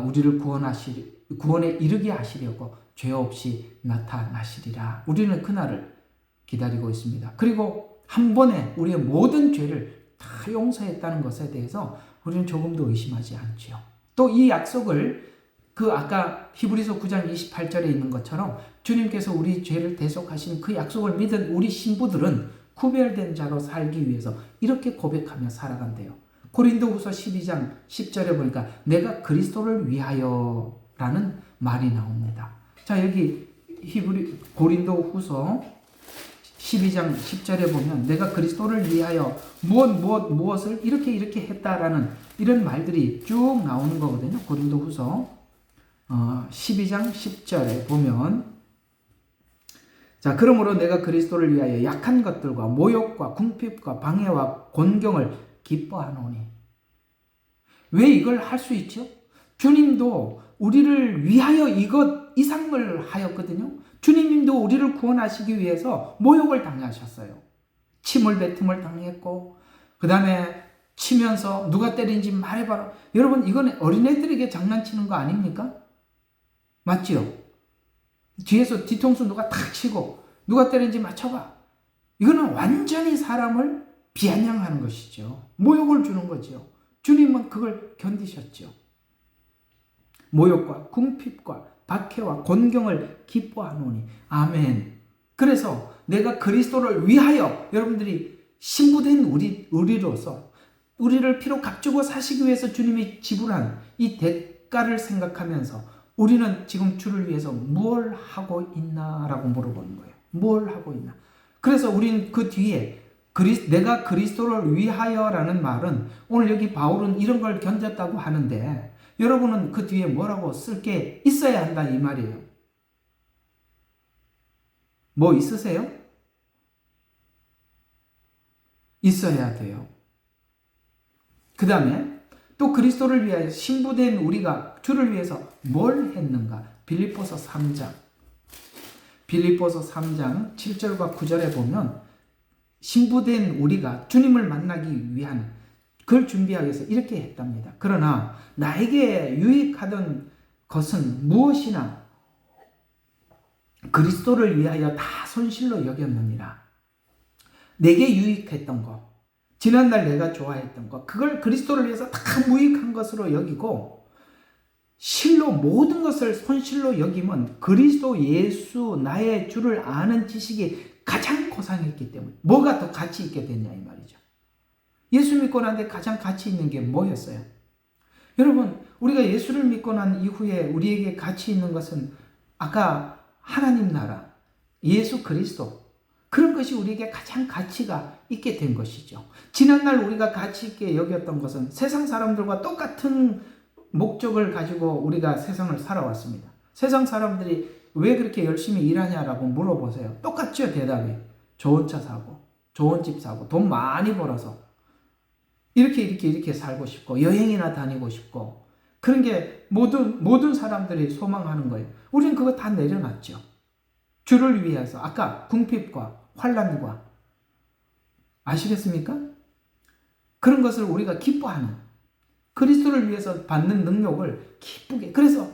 우리를 구원에 이르게 하시려고 죄 없이 나타나시리라. 우리는 그날을 기다리고 있습니다. 그리고 한 번에 우리의 모든 죄를 다 용서했다는 것에 대해서 우리는 조금도 의심하지 않지요. 또 이 약속을 아까 히브리서 9장 28절에 있는 것처럼 주님께서 우리 죄를 대속하신 그 약속을 믿은 우리 신부들은 구별된 자로 살기 위해서 이렇게 고백하며 살아간대요. 고린도후서 12장 10절에 보니까 내가 그리스도를 위하여 라는 말이 나옵니다. 자, 여기 고린도후서 12장 10절에 보면 내가 그리스도를 위하여 무엇을 이렇게 했다라는 이런 말들이 쭉 나오는 거거든요. 고린도후서 12장 10절에 보면 자, 그러므로 내가 그리스도를 위하여 약한 것들과 모욕과 궁핍과 방해와 곤경을 기뻐하노니. 왜 이걸 할 수 있죠? 주님도 우리를 위하여 이 삶을 하였거든요. 주님도 우리를 구원하시기 위해서 모욕을 당하셨어요. 침을 뱉음을 당했고, 그 다음에 치면서 누가 때린지 말해봐라. 여러분, 이건 어린애들에게 장난치는 거 아닙니까? 맞지요? 뒤에서 뒤통수 누가 탁 치고 누가 때린지 맞춰봐. 이거는 완전히 사람을 비아냥하는 것이죠. 모욕을 주는 거죠. 주님은 그걸 견디셨죠. 모욕과 궁핍과 박해와 곤경을 기뻐하노니. 아멘. 그래서 내가 그리스도를 위하여 여러분들이 신부된 우리로서 우리를 피로 값주고 사시기 위해서 주님이 지불한 이 대가를 생각하면서 우리는 지금 주를 위해서 뭘 하고 있나라고 물어보는 거예요. 뭘 하고 있나. 그래서 우리는 그 뒤에 내가 그리스도를 위하여라는 말은 오늘 여기 바울은 이런 걸 견뎠다고 하는데 여러분은 그 뒤에 뭐라고 쓸 게 있어야 한다 이 말이에요. 뭐 있으세요? 있어야 돼요. 그 다음에 또 그리스도를 위하여 신부된 우리가 주를 위해서 뭘 했는가? 빌립보서 3장 7절과 9절에 보면 신부된 우리가 주님을 만나기 위한 그걸 준비하기 위해서 이렇게 했답니다. 그러나 나에게 유익하던 것은 무엇이나 그리스도를 위하여 다 손실로 여겼느니라. 내게 유익했던 것, 지난날 내가 좋아했던 것, 그걸 그리스도를 위해서 다 무익한 것으로 여기고 실로 모든 것을 손실로 여기면 그리스도 예수 나의 주를 아는 지식이 가장 고상했기 때문에 뭐가 더 가치 있게 됐냐 이 말이죠. 예수 믿고 난 뒤에 가장 가치 있는 게 뭐였어요? 여러분, 우리가 예수를 믿고 난 이후에 우리에게 가치 있는 것은 아까 하나님 나라, 예수 그리스도, 그런 것이 우리에게 가장 가치가 있게 된 것이죠. 지난날 우리가 가치 있게 여겼던 것은 세상 사람들과 똑같은 목적을 가지고 우리가 세상을 살아왔습니다. 세상 사람들이 왜 그렇게 열심히 일하냐라고 물어보세요. 똑같죠, 대답이. 좋은 차 사고, 좋은 집 사고, 돈 많이 벌어서 이렇게 살고 싶고, 여행이나 다니고 싶고, 그런 게 모든 사람들이 소망하는 거예요. 우리는 그거 다 내려놨죠. 주를 위해서 아까 궁핍과 환난과 아시겠습니까? 그런 것을 우리가 기뻐하는 그리스도를 위해서 받는 능력을 기쁘게. 그래서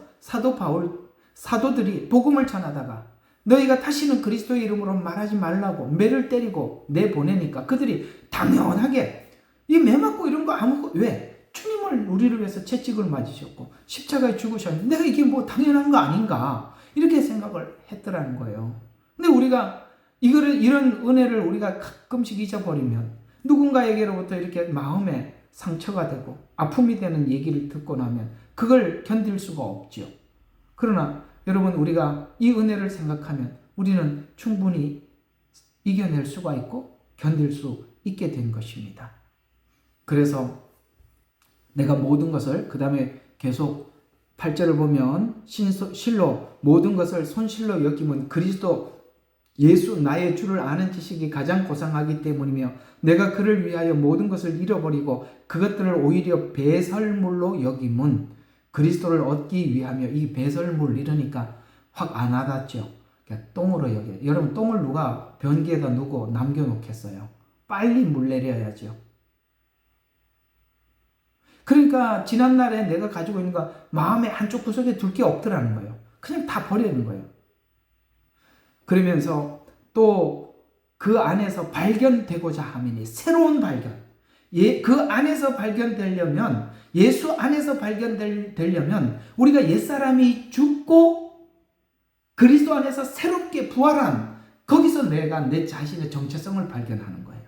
사도들이 복음을 전하다가 너희가 다시는 그리스도의 이름으로 말하지 말라고 매를 때리고 내보내니까 그들이 당연하게 이 매 맞고 이런 거 왜? 주님을 우리를 위해서 채찍을 맞으셨고 십자가에 죽으셨는데 내가 이게 뭐 당연한 거 아닌가 이렇게 생각을 했더라는 거예요. 근데 우리가 이런 은혜를 우리가 가끔씩 잊어버리면 누군가에게로부터 이렇게 마음에 상처가 되고 아픔이 되는 얘기를 듣고 나면 그걸 견딜 수가 없지요. 그러나 여러분, 우리가 이 은혜를 생각하면 우리는 충분히 이겨낼 수가 있고 견딜 수 있게 된 것입니다. 그래서 내가 모든 것을, 그 다음에 계속 8절을 보면 실로 모든 것을 손실로 여김은 그리스도 예수 나의 주를 아는 지식이 가장 고상하기 때문이며 내가 그를 위하여 모든 것을 잃어버리고 그것들을 오히려 배설물로 여김은 그리스도를 얻기 위하며. 이 배설물 이러니까 확 안 와닿죠. 그러니까 똥으로 여겨요. 여러분, 똥을 누가 변기에다 누고 남겨놓겠어요? 빨리 물 내려야죠. 그러니까 지난날에 내가 가지고 있는 거 마음의 한쪽 구석에 둘 게 없더라는 거예요. 그냥 다 버리는 거예요. 그러면서 또 그 안에서 발견되고자 하면 새로운 발견. 그 안에서 발견되려면, 예수 안에서 발견되려면 우리가 옛사람이 죽고 그리스도 안에서 새롭게 부활한, 거기서 내가 내 자신의 정체성을 발견하는 거예요.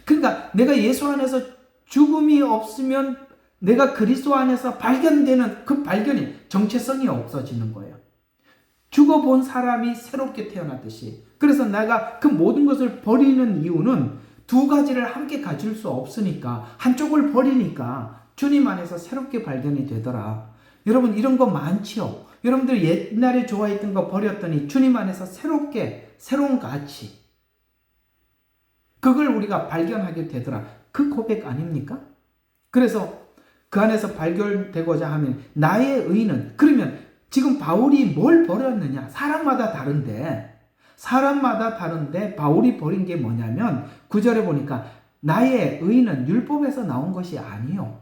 그러니까 내가 예수 안에서 죽음이 없으면 내가 그리스도 안에서 발견되는 그 발견이, 정체성이 없어지는 거예요. 죽어본 사람이 새롭게 태어났듯이. 그래서 내가 그 모든 것을 버리는 이유는 두 가지를 함께 가질 수 없으니까, 한쪽을 버리니까 주님 안에서 새롭게 발견이 되더라. 여러분, 이런 거 많지요. 여러분들 옛날에 좋아했던 거 버렸더니 주님 안에서 새로운 가치, 그걸 우리가 발견하게 되더라. 그 고백 아닙니까? 그래서 그 안에서 발견되고자 하면 나의 의는, 그러면 지금 바울이 뭘 버렸느냐? 사람마다 다른데 바울이 버린 게 뭐냐면 9절에 보니까 나의 의는 율법에서 나온 것이 아니요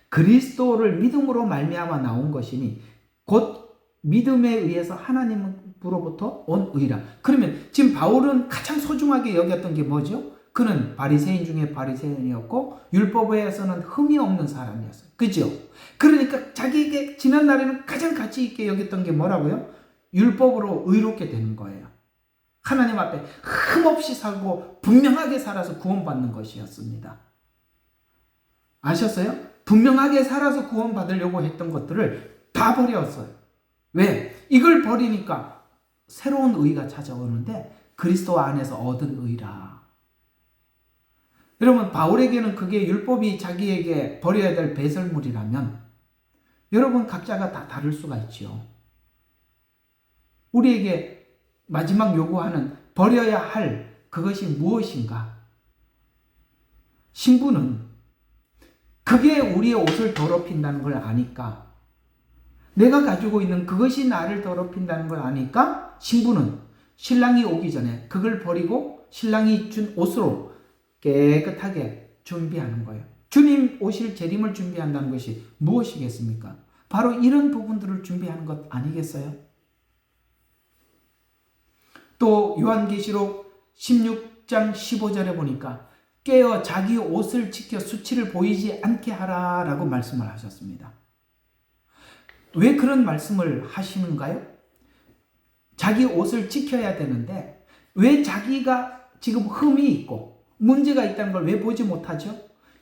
그리스도를 믿음으로 말미암아 나온 것이니 곧 믿음에 의해서 하나님으로부터 온 의라. 그러면 지금 바울은 가장 소중하게 여겼던 게 뭐죠? 그는 바리새인 중에 바리새인이었고 율법에서는 흠이 없는 사람이었어요. 그죠? 그러니까 자기에게 지난날에는 가장 가치 있게 여겼던 게 뭐라고요? 율법으로 의롭게 되는 거예요. 하나님 앞에 흠없이 살고 분명하게 살아서 구원받는 것이었습니다. 아셨어요? 분명하게 살아서 구원받으려고 했던 것들을 다 버렸어요. 왜? 이걸 버리니까 새로운 의가 찾아오는데 그리스도 안에서 얻은 의라. 여러분, 바울에게는 그게 율법이 자기에게 버려야 될 배설물이라면 여러분 각자가 다 다를 수가 있지요. 우리에게 마지막 요구하는 버려야 할 그것이 무엇인가? 신부는 그게 우리의 옷을 더럽힌다는 걸 아니까, 내가 가지고 있는 그것이 나를 더럽힌다는 걸 아니까 신부는 신랑이 오기 전에 그걸 버리고 신랑이 준 옷으로 깨끗하게 준비하는 거예요. 주님 오실 재림을 준비한다는 것이 무엇이겠습니까? 바로 이런 부분들을 준비하는 것 아니겠어요? 또 요한계시록 16장 15절에 보니까 깨어 자기 옷을 지켜 수치를 보이지 않게 하라라고 말씀을 하셨습니다. 왜 그런 말씀을 하시는가요? 자기 옷을 지켜야 되는데 왜 자기가 지금 흠이 있고 문제가 있다는 걸 왜 보지 못하죠?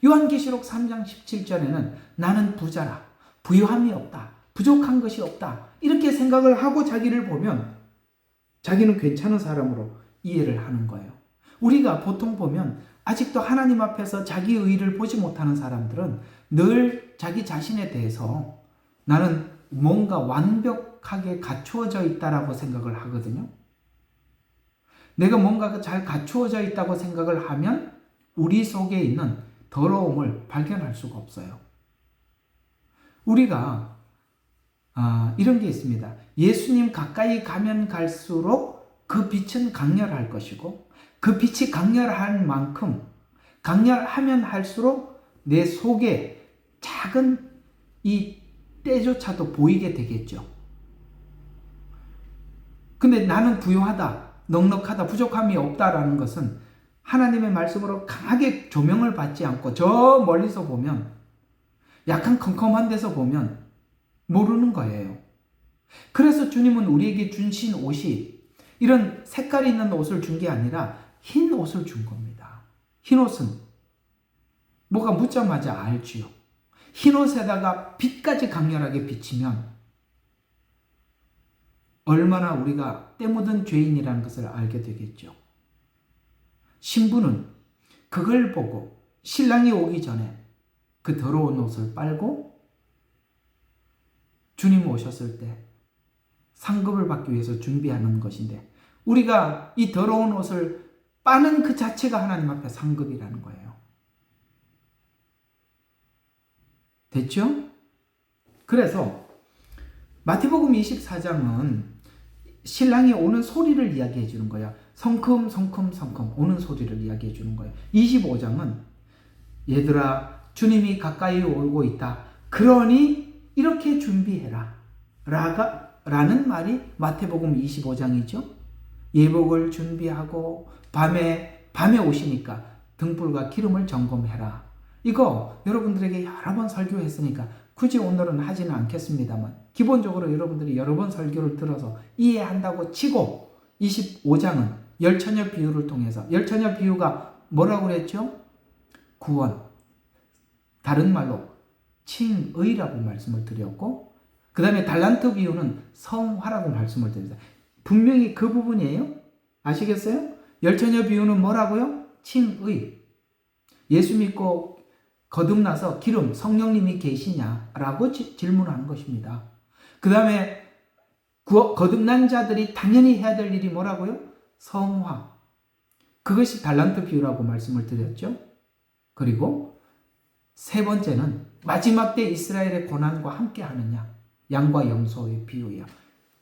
요한계시록 3장 17절에는 나는 부자라, 부유함이 없다, 부족한 것이 없다, 이렇게 생각을 하고 자기를 보면 자기는 괜찮은 사람으로 이해를 하는 거예요. 우리가 보통 보면 아직도 하나님 앞에서 자기 의를 보지 못하는 사람들은 늘 자기 자신에 대해서 나는 뭔가 완벽하게 갖추어져 있다라고 생각을 하거든요. 내가 뭔가 잘 갖추어져 있다고 생각을 하면 우리 속에 있는 더러움을 발견할 수가 없어요. 우리가 이런 게 있습니다. 예수님 가까이 가면 갈수록 그 빛은 강렬할 것이고 그 빛이 강렬한 만큼 강렬하면 할수록 내 속에 작은 이 때조차도 보이게 되겠죠. 근데 나는 부유하다, 넉넉하다, 부족함이 없다라는 것은 하나님의 말씀으로 강하게 조명을 받지 않고 저 멀리서 보면, 약간 컴컴한 데서 보면 모르는 거예요. 그래서 주님은 우리에게 주신 옷이 이런 색깔이 있는 옷을 준 게 아니라 흰 옷을 준 겁니다. 흰 옷은 뭐가 묻자마자 알지요. 흰옷에다가 빛까지 강렬하게 비치면 얼마나 우리가 때 묻은 죄인이라는 것을 알게 되겠죠. 신부는 그걸 보고 신랑이 오기 전에 그 더러운 옷을 빨고 주님 오셨을 때 상급을 받기 위해서 준비하는 것인데, 우리가 이 더러운 옷을 빠는 그 자체가 하나님 앞에 상급이라는 거예요. 됐죠? 그래서 마태복음 24장은 신랑이 오는 소리를 이야기해 주는 거야. 성큼 성큼 성큼 오는 소리를 이야기해 주는 거예요. 25장은 얘들아 주님이 가까이 오고 있다. 그러니 이렇게 준비해라. 라는 말이 마태복음 25장이죠. 예복을 준비하고 밤에 오시니까 등불과 기름을 점검해라. 이거 여러분들에게 여러 번 설교했으니까 굳이 오늘은 하지는 않겠습니다만, 기본적으로 여러분들이 여러 번 설교를 들어서 이해한다고 치고 25장은 열처녀 비유를 통해서, 열처녀 비유가 뭐라고 그랬죠? 구원, 다른 말로 칭의라고 말씀을 드렸고, 그 다음에 달란트 비유는 성화라고 말씀을 드립니다. 분명히 그 부분이에요. 아시겠어요? 열처녀 비유는 뭐라고요? 칭의. 예수 믿고 거듭나서 기름, 성령님이 계시냐라고 질문하는 것입니다. 그 다음에 거듭난 자들이 당연히 해야 될 일이 뭐라고요? 성화. 그것이 달란트 비유라고 말씀을 드렸죠. 그리고 세 번째는 마지막 때 이스라엘의 고난과 함께 하느냐, 양과 염소의 비유예요.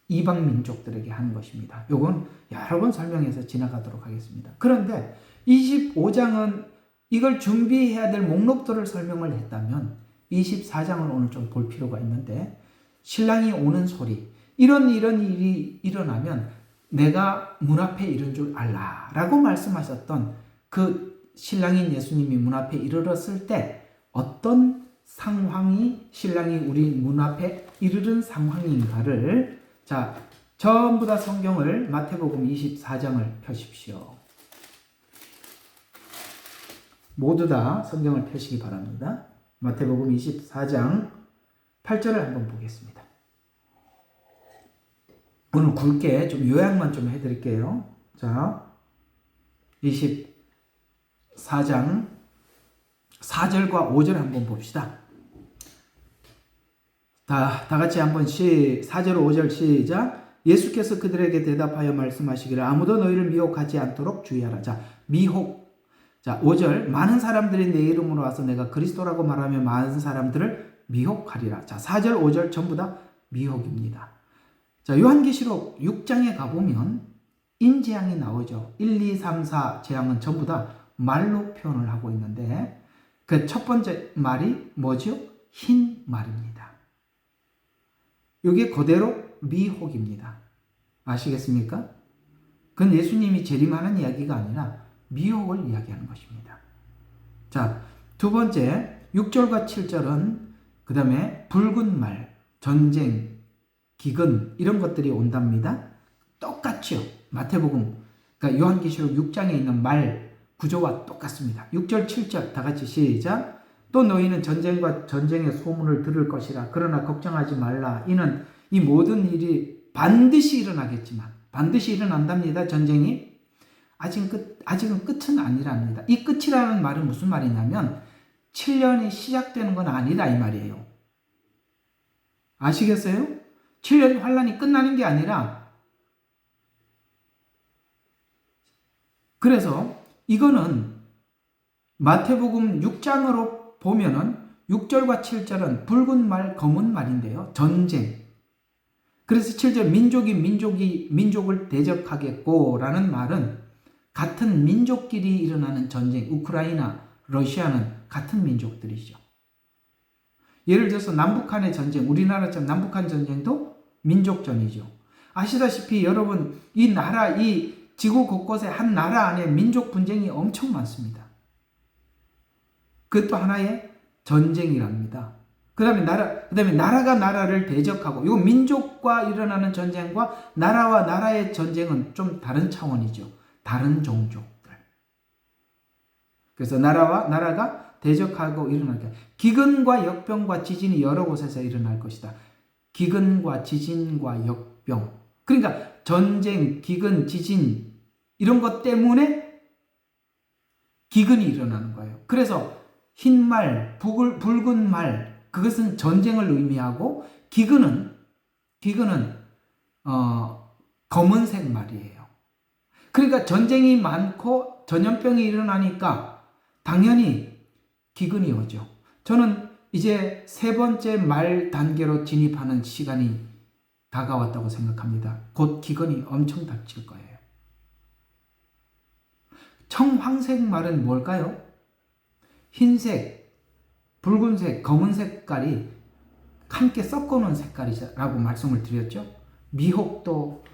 이방 민족들에게 하는 것입니다. 이건 여러 번 설명해서 지나가도록 하겠습니다. 그런데 25장은 이걸 준비해야 될 목록들을 설명을 했다면 24장을 오늘 좀 볼 필요가 있는데, 신랑이 오는 소리, 이런 일이 일어나면 내가 문 앞에 이른 줄 알라 라고 말씀하셨던 그 신랑인 예수님이 문 앞에 이르렀을 때 어떤 상황이 신랑이 우리 문 앞에 이르른 상황인가를, 자, 전부 다 성경을 마태복음 24장을 펴십시오. 모두 다 성경을 펴시기 바랍니다. 마태복음 24장 8절을 한번 보겠습니다. 오늘 굵게 좀 요약만 좀 해드릴게요. 자, 24장 4절과 5절 한번 봅시다. 다 같이 한번 4절 5절 시작. 예수께서 그들에게 대답하여 말씀하시기를 아무도 너희를 미혹하지 않도록 주의하라. 자, 미혹. 자, 5절. 많은 사람들이 내 이름으로 와서 내가 그리스도라고 말하며 많은 사람들을 미혹하리라. 자, 4절 5절 전부 다 미혹입니다. 자, 요한계시록 6장에 가보면 인재앙이 나오죠. 1, 2, 3, 4 재앙은 전부 다 말로 표현을 하고 있는데, 그 첫 번째 말이 뭐죠? 흰 말입니다. 이게 그대로 미혹입니다. 아시겠습니까? 그건 예수님이 재림하는 이야기가 아니라 미혹을 이야기하는 것입니다. 자, 두 번째 6절과 7절은 그 다음에 붉은 말, 전쟁, 기근 이런 것들이 온답니다. 똑같죠. 마태복음, 그러니까 요한계시록 6장에 있는 말 구조와 똑같습니다. 6절 7절 다 같이 시작. 또 너희는 전쟁과 전쟁의 소문을 들을 것이라. 그러나 걱정하지 말라. 이는 이 모든 일이 반드시 일어나겠지만, 반드시 일어난답니다. 전쟁이 아직은 끝은 아니랍니다. 이 끝이라는 말은 무슨 말이냐면 7년이 시작되는 건 아니다 이 말이에요. 아시겠어요? 7년 환란이 끝나는 게 아니라, 그래서 이거는 마태복음 6장으로 보면은 6절과 7절은 붉은 말, 검은 말인데요. 전쟁. 그래서 7절 민족이 민족을 대적하겠고 라는 말은 같은 민족끼리 일어나는 전쟁, 우크라이나, 러시아는 같은 민족들이죠. 예를 들어서 남북한의 전쟁, 우리나라처럼 남북한 전쟁도 민족전이죠. 아시다시피 여러분, 이 지구 곳곳에 한 나라 안에 민족 분쟁이 엄청 많습니다. 그것도 하나의 전쟁이랍니다. 그 다음에 나라가 나라를 대적하고, 이 민족과 일어나는 전쟁과 나라와 나라의 전쟁은 좀 다른 차원이죠. 다른 종족들. 그래서 나라가 대적하고 일어날 것이다. 기근과 역병과 지진이 여러 곳에서 일어날 것이다. 기근과 지진과 역병. 그러니까 전쟁, 기근, 지진 이런 것 때문에 기근이 일어나는 거예요. 그래서 흰 말, 붉은 말 그것은 전쟁을 의미하고 기근은 검은색 말이에요. 그러니까 전쟁이 많고 전염병이 일어나니까 당연히 기근이 오죠. 저는 이제 세 번째 말 단계로 진입하는 시간이 다가왔다고 생각합니다. 곧 기근이 엄청 닥칠 거예요. 청황색 말은 뭘까요? 흰색, 붉은색, 검은 색깔이 함께 섞어놓은 색깔이라고 말씀을 드렸죠. 미혹도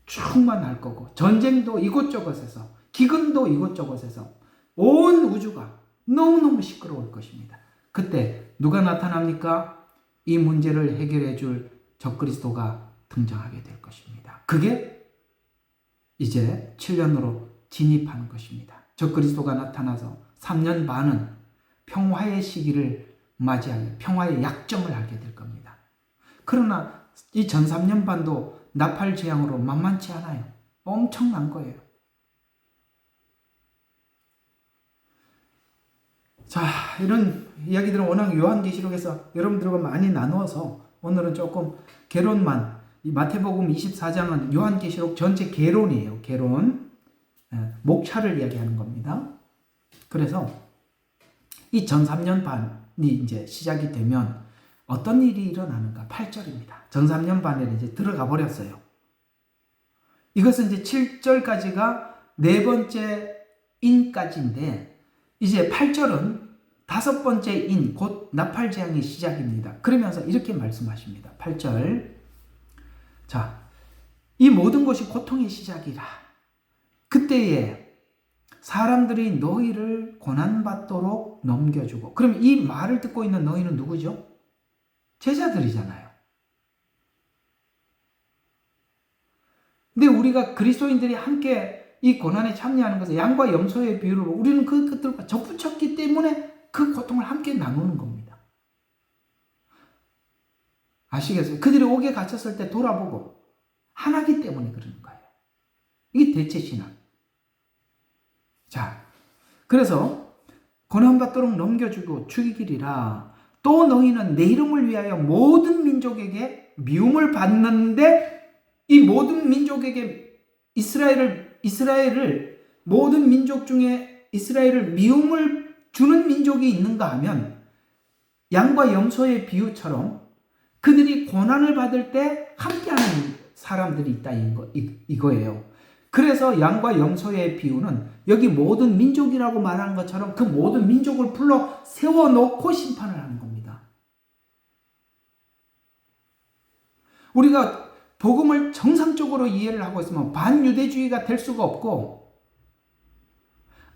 충만할 거고 전쟁도 이곳저곳에서 기근도 이곳저곳에서 온 우주가 너무너무 시끄러울 것입니다. 그때 누가 나타납니까? 이 문제를 해결해 줄 적그리스도가 등장하게 될 것입니다. 그게 이제 7년으로 진입하는 것입니다. 적그리스도가 나타나서 3년 반은 평화의 시기를 맞이하게 평화의 약점을 알게 될 겁니다. 그러나 이 전 3년 반도 나팔 재앙으로 만만치 않아요. 엄청난 거예요. 자, 이런 이야기들은 워낙 요한계시록에서 여러분들과 많이 나누어서 오늘은 조금 개론만, 이 마태복음 24장은 요한계시록 전체 개론이에요. 개론. 목차를 이야기하는 겁니다. 그래서 이 전 3년 반이 이제 시작이 되면 어떤 일이 일어나는가? 8절입니다. 전 3년 반에 이제 들어가 버렸어요. 이것은 이제 7절까지가 네 번째 인까지인데 이제 8절은 다섯 번째 인, 곧 나팔재앙의 시작입니다. 그러면서 이렇게 말씀하십니다. 8절. 자, 이 모든 것이 고통의 시작이라. 그때에 사람들이 너희를 고난받도록 넘겨주고. 그럼 이 말을 듣고 있는 너희는 누구죠? 제자들이잖아요. 근데 우리가 그리스도인들이 함께 이 고난에 참여하는 것은 양과 염소의 비유로 우리는 그 끝들과 접붙였기 때문에 그 고통을 함께 나누는 겁니다. 아시겠어요? 그들이 옥에 갇혔을 때 돌아보고 하나기 때문에 그러는 거예요. 이게 대체 신앙. 자, 그래서 고난받도록 넘겨주고 죽이기리라. 또 너희는 내 이름을 위하여 모든 민족에게 미움을 받는데 이 모든 민족에게 이스라엘을 모든 민족 중에 이스라엘을 미움을 주는 민족이 있는가 하면 양과 염소의 비유처럼 그들이 고난을 받을 때 함께하는 사람들이 있다 이거예요. 그래서 양과 염소의 비유는 여기 모든 민족이라고 말하는 것처럼 그 모든 민족을 불러 세워놓고 심판을 하는 겁니다. 우리가 복음을 정상적으로 이해를 하고 있으면 반유대주의가 될 수가 없고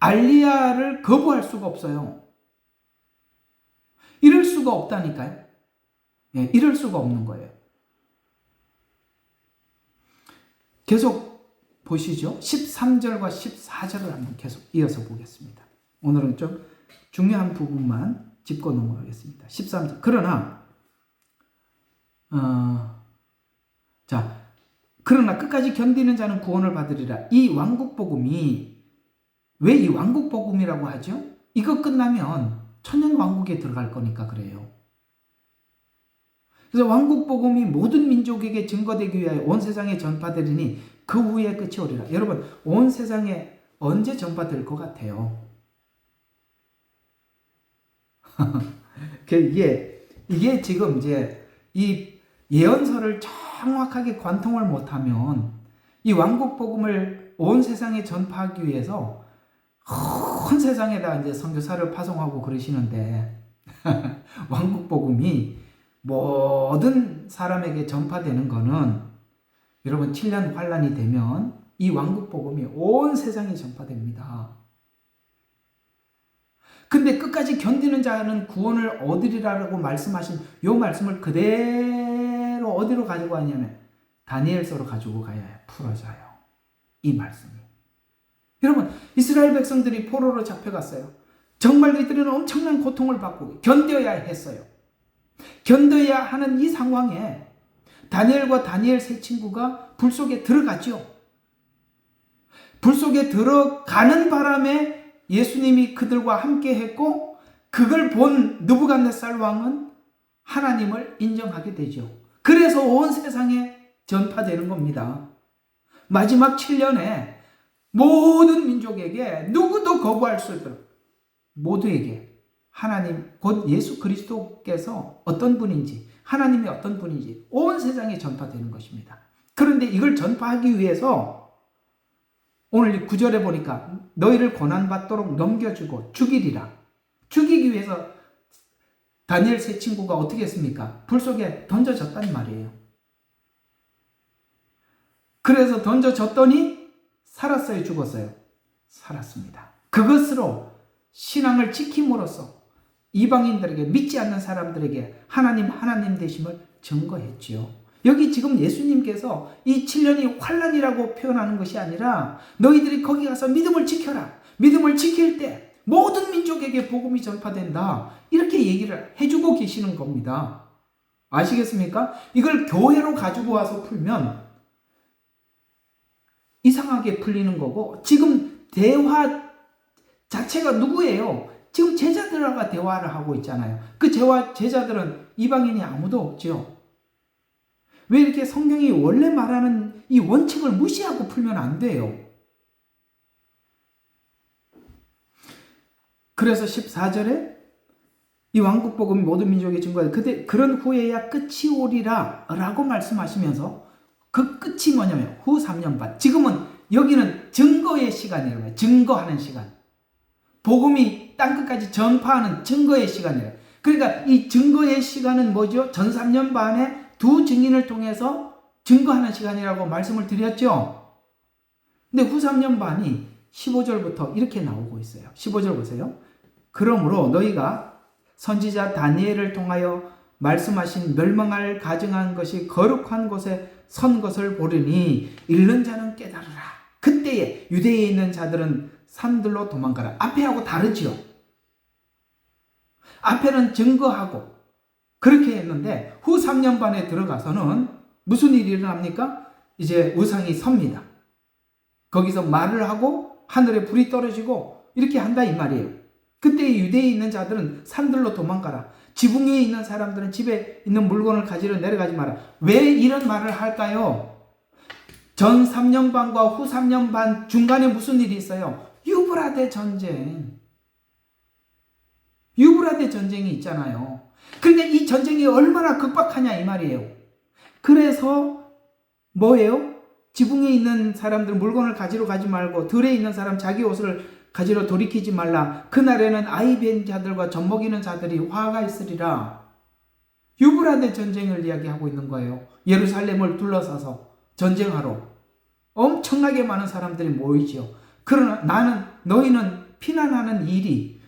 알리야를 거부할 수가 없어요. 이럴 수가 없다니까요. 예, 이럴 수가 없는 거예요. 계속 보시죠. 13절과 14절을 한번 계속 이어서 보겠습니다. 오늘은 좀 중요한 부분만 짚고 넘어가겠습니다. 13절. 그러나 그러나 끝까지 견디는 자는 구원을 받으리라. 이 왕국복음이 왜 이 왕국복음이라고 하죠? 이거 끝나면 천년왕국에 들어갈 거니까 그래요. 그래서 왕국복음이 모든 민족에게 증거되기 위하여 온 세상에 전파되리니 그 후에 끝이 오리라. 여러분, 온 세상에 언제 전파될 것 같아요? 이게 지금 이제 이 예언서를 정확하게 관통을 못하면 이 왕국복음을 온 세상에 전파하기 위해서 큰 세상에다 이제 선교사를 파송하고 그러시는데 왕국복음이 모든 사람에게 전파되는 거는 여러분 7년 환란이 되면 이 왕국복음이 온 세상에 전파됩니다. 근데 끝까지 견디는 자는 구원을 얻으리라고 말씀하신 이 말씀을 그대로 어디로 가지고 가냐면 다니엘서로 가지고 가야 풀어져요. 이 말씀이. 여러분, 이스라엘 백성들이 포로로 잡혀갔어요. 정말 그들은 엄청난 고통을 받고 견뎌야 했어요. 견뎌야 하는 이 상황에 다니엘과 다니엘 세 친구가 불 속에 들어갔죠. 불 속에 들어가는 바람에 예수님이 그들과 함께 했고, 그걸 본 느부갓네살 왕은 하나님을 인정하게 되죠. 그래서 온 세상에 전파되는 겁니다. 마지막 7년에 모든 민족에게 누구도 거부할 수 없도록 모두에게 하나님 곧 예수 그리스도께서 어떤 분인지, 하나님이 어떤 분인지 온 세상에 전파되는 것입니다. 그런데 이걸 전파하기 위해서 오늘 9절에 보니까 너희를 고난받도록 넘겨주고 죽이리라. 죽이기 위해서 다니엘 세 친구가 어떻게 했습니까? 불 속에 던져졌단 말이에요. 그래서 던져졌더니 살았어요, 죽었어요? 살았습니다. 그것으로 신앙을 지킴으로써 이방인들에게, 믿지 않는 사람들에게 하나님 되심을 증거했지요. 여기 지금 예수님께서 이 7년이 환난이라고 표현하는 것이 아니라 너희들이 거기 가서 믿음을 지켜라. 믿음을 지킬 때 모든 민족에게 복음이 전파된다. 이렇게 얘기를 해주고 계시는 겁니다. 아시겠습니까? 이걸 교회로 가지고 와서 풀면 이상하게 풀리는 거고, 지금 대화 자체가 누구예요? 지금 제자들과 대화를 하고 있잖아요. 그 제자들은 이방인이 아무도 없죠. 왜 이렇게 성경이 원래 말하는 이 원칙을 무시하고 풀면 안 돼요? 그래서 14절에 이 왕국복음이 모든 민족에 증거하되 그런 후에야 끝이 오리라 라고 말씀하시면서, 그 끝이 뭐냐면 후 3년 반. 지금은 여기는 증거의 시간이에요. 증거하는 시간. 복음이 땅끝까지 전파하는 증거의 시간이에요. 그러니까 이 증거의 시간은 뭐죠? 전 3년 반에 두 증인을 통해서 증거하는 시간이라고 말씀을 드렸죠. 근데 후 3년 반이 15절부터 이렇게 나오고 있어요. 15절 보세요. 그러므로 너희가 선지자 다니엘을 통하여 말씀하신 멸망할 가증한 것이 거룩한 곳에 선 것을 보리니 읽는 자는 깨달으라. 그때에 유대에 있는 자들은 산들로 도망가라. 앞에하고 다르지요. 앞에는 증거하고 그렇게 했는데 후 3년 반에 들어가서는 무슨 일이 일어납니까? 이제 우상이 섭니다. 거기서 말을 하고 하늘에 불이 떨어지고 이렇게 한다 이 말이에요. 그때 유대에 있는 자들은 산들로 도망가라. 지붕 위에 있는 사람들은 집에 있는 물건을 가지러 내려가지 마라. 왜 이런 말을 할까요? 전 3년 반과 후 3년 반 중간에 무슨 일이 있어요? 유브라데 전쟁. 유브라데 전쟁이 있잖아요. 그런데 이 전쟁이 얼마나 극박하냐 이 말이에요. 그래서 뭐예요? 지붕에 있는 사람들 물건을 가지러 가지 말고 들에 있는 사람 자기 옷을 가지러 돌이키지 말라. 그날에는 아이 뵌 자들과 젖먹이는 자들이 화가 있으리라. 유브라데 전쟁을 이야기하고 있는 거예요. 예루살렘을 둘러싸서 전쟁하러 엄청나게 많은 사람들이 모이죠. 그러나 너희는 피난하는 일이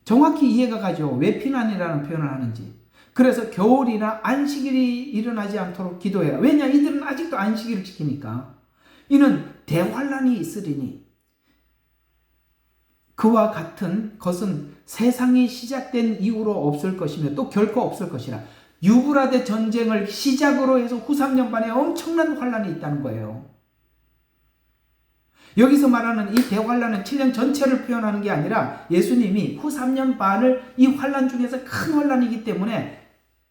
정확히 이해가 가죠. 왜 피난이라는 표현을 하는지. 그래서 겨울이나 안식일이 일어나지 않도록 기도해라. 왜냐? 이들은 아직도 안식일을 지키니까. 이는 대환란이 있으리니 그와 같은 것은 세상이 시작된 이후로 없을 것이며 또 결코 없을 것이라. 유브라데 전쟁을 시작으로 해서 후 3년 반에 엄청난 환란이 있다는 거예요. 여기서 말하는 이 대환란은 7년 전체를 표현하는 게 아니라 예수님이 후 3년 반을 이 환란 중에서 큰 환란이기 때문에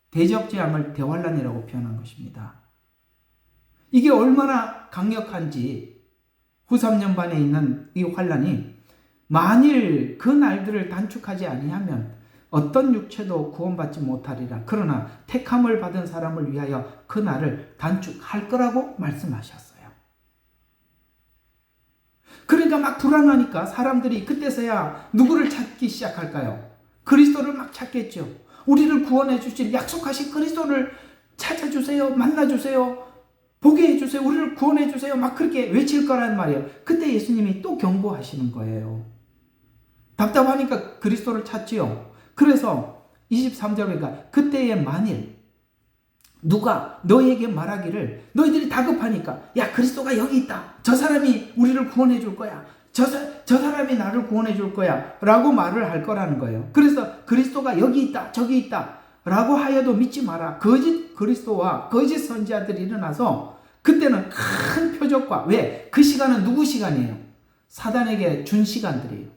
대적재앙을 대환란이라고 표현한 것입니다. 이게 얼마나 강력한지 후 3년 반에 있는 이 환란이 만일 그 날들을 단축하지 아니하면 어떤 육체도 구원받지 못하리라. 그러나 택함을 받은 사람을 위하여 그 날을 단축할 거라고 말씀하셨어요. 그러니까 막 불안하니까 사람들이 그때서야 누구를 찾기 시작할까요? 그리스도를 막 찾겠죠. 우리를 구원해 주실 약속하신 그리스도를 찾아주세요. 만나주세요. 보게 해주세요. 우리를 구원해 주세요. 막 그렇게 외칠 거란 말이에요. 그때 예수님이 또 경고하시는 거예요. 답답하니까 그리스도를 찾지요. 그래서 23절 보니까 그때에 만일 누가 너희에게 말하기를 너희들이 다급하니까 야 그리스도가 여기 있다. 저 사람이 우리를 구원해 줄 거야. 저 사람이 나를 구원해 줄 거야 라고 말을 할 거라는 거예요. 그래서 그리스도가 여기 있다 저기 있다 라고 하여도 믿지 마라. 거짓 그리스도와 거짓 선지자들이 일어나서 그때는 큰 표적과, 왜? 그 시간은 누구 시간이에요? 사단에게 준 시간들이에요.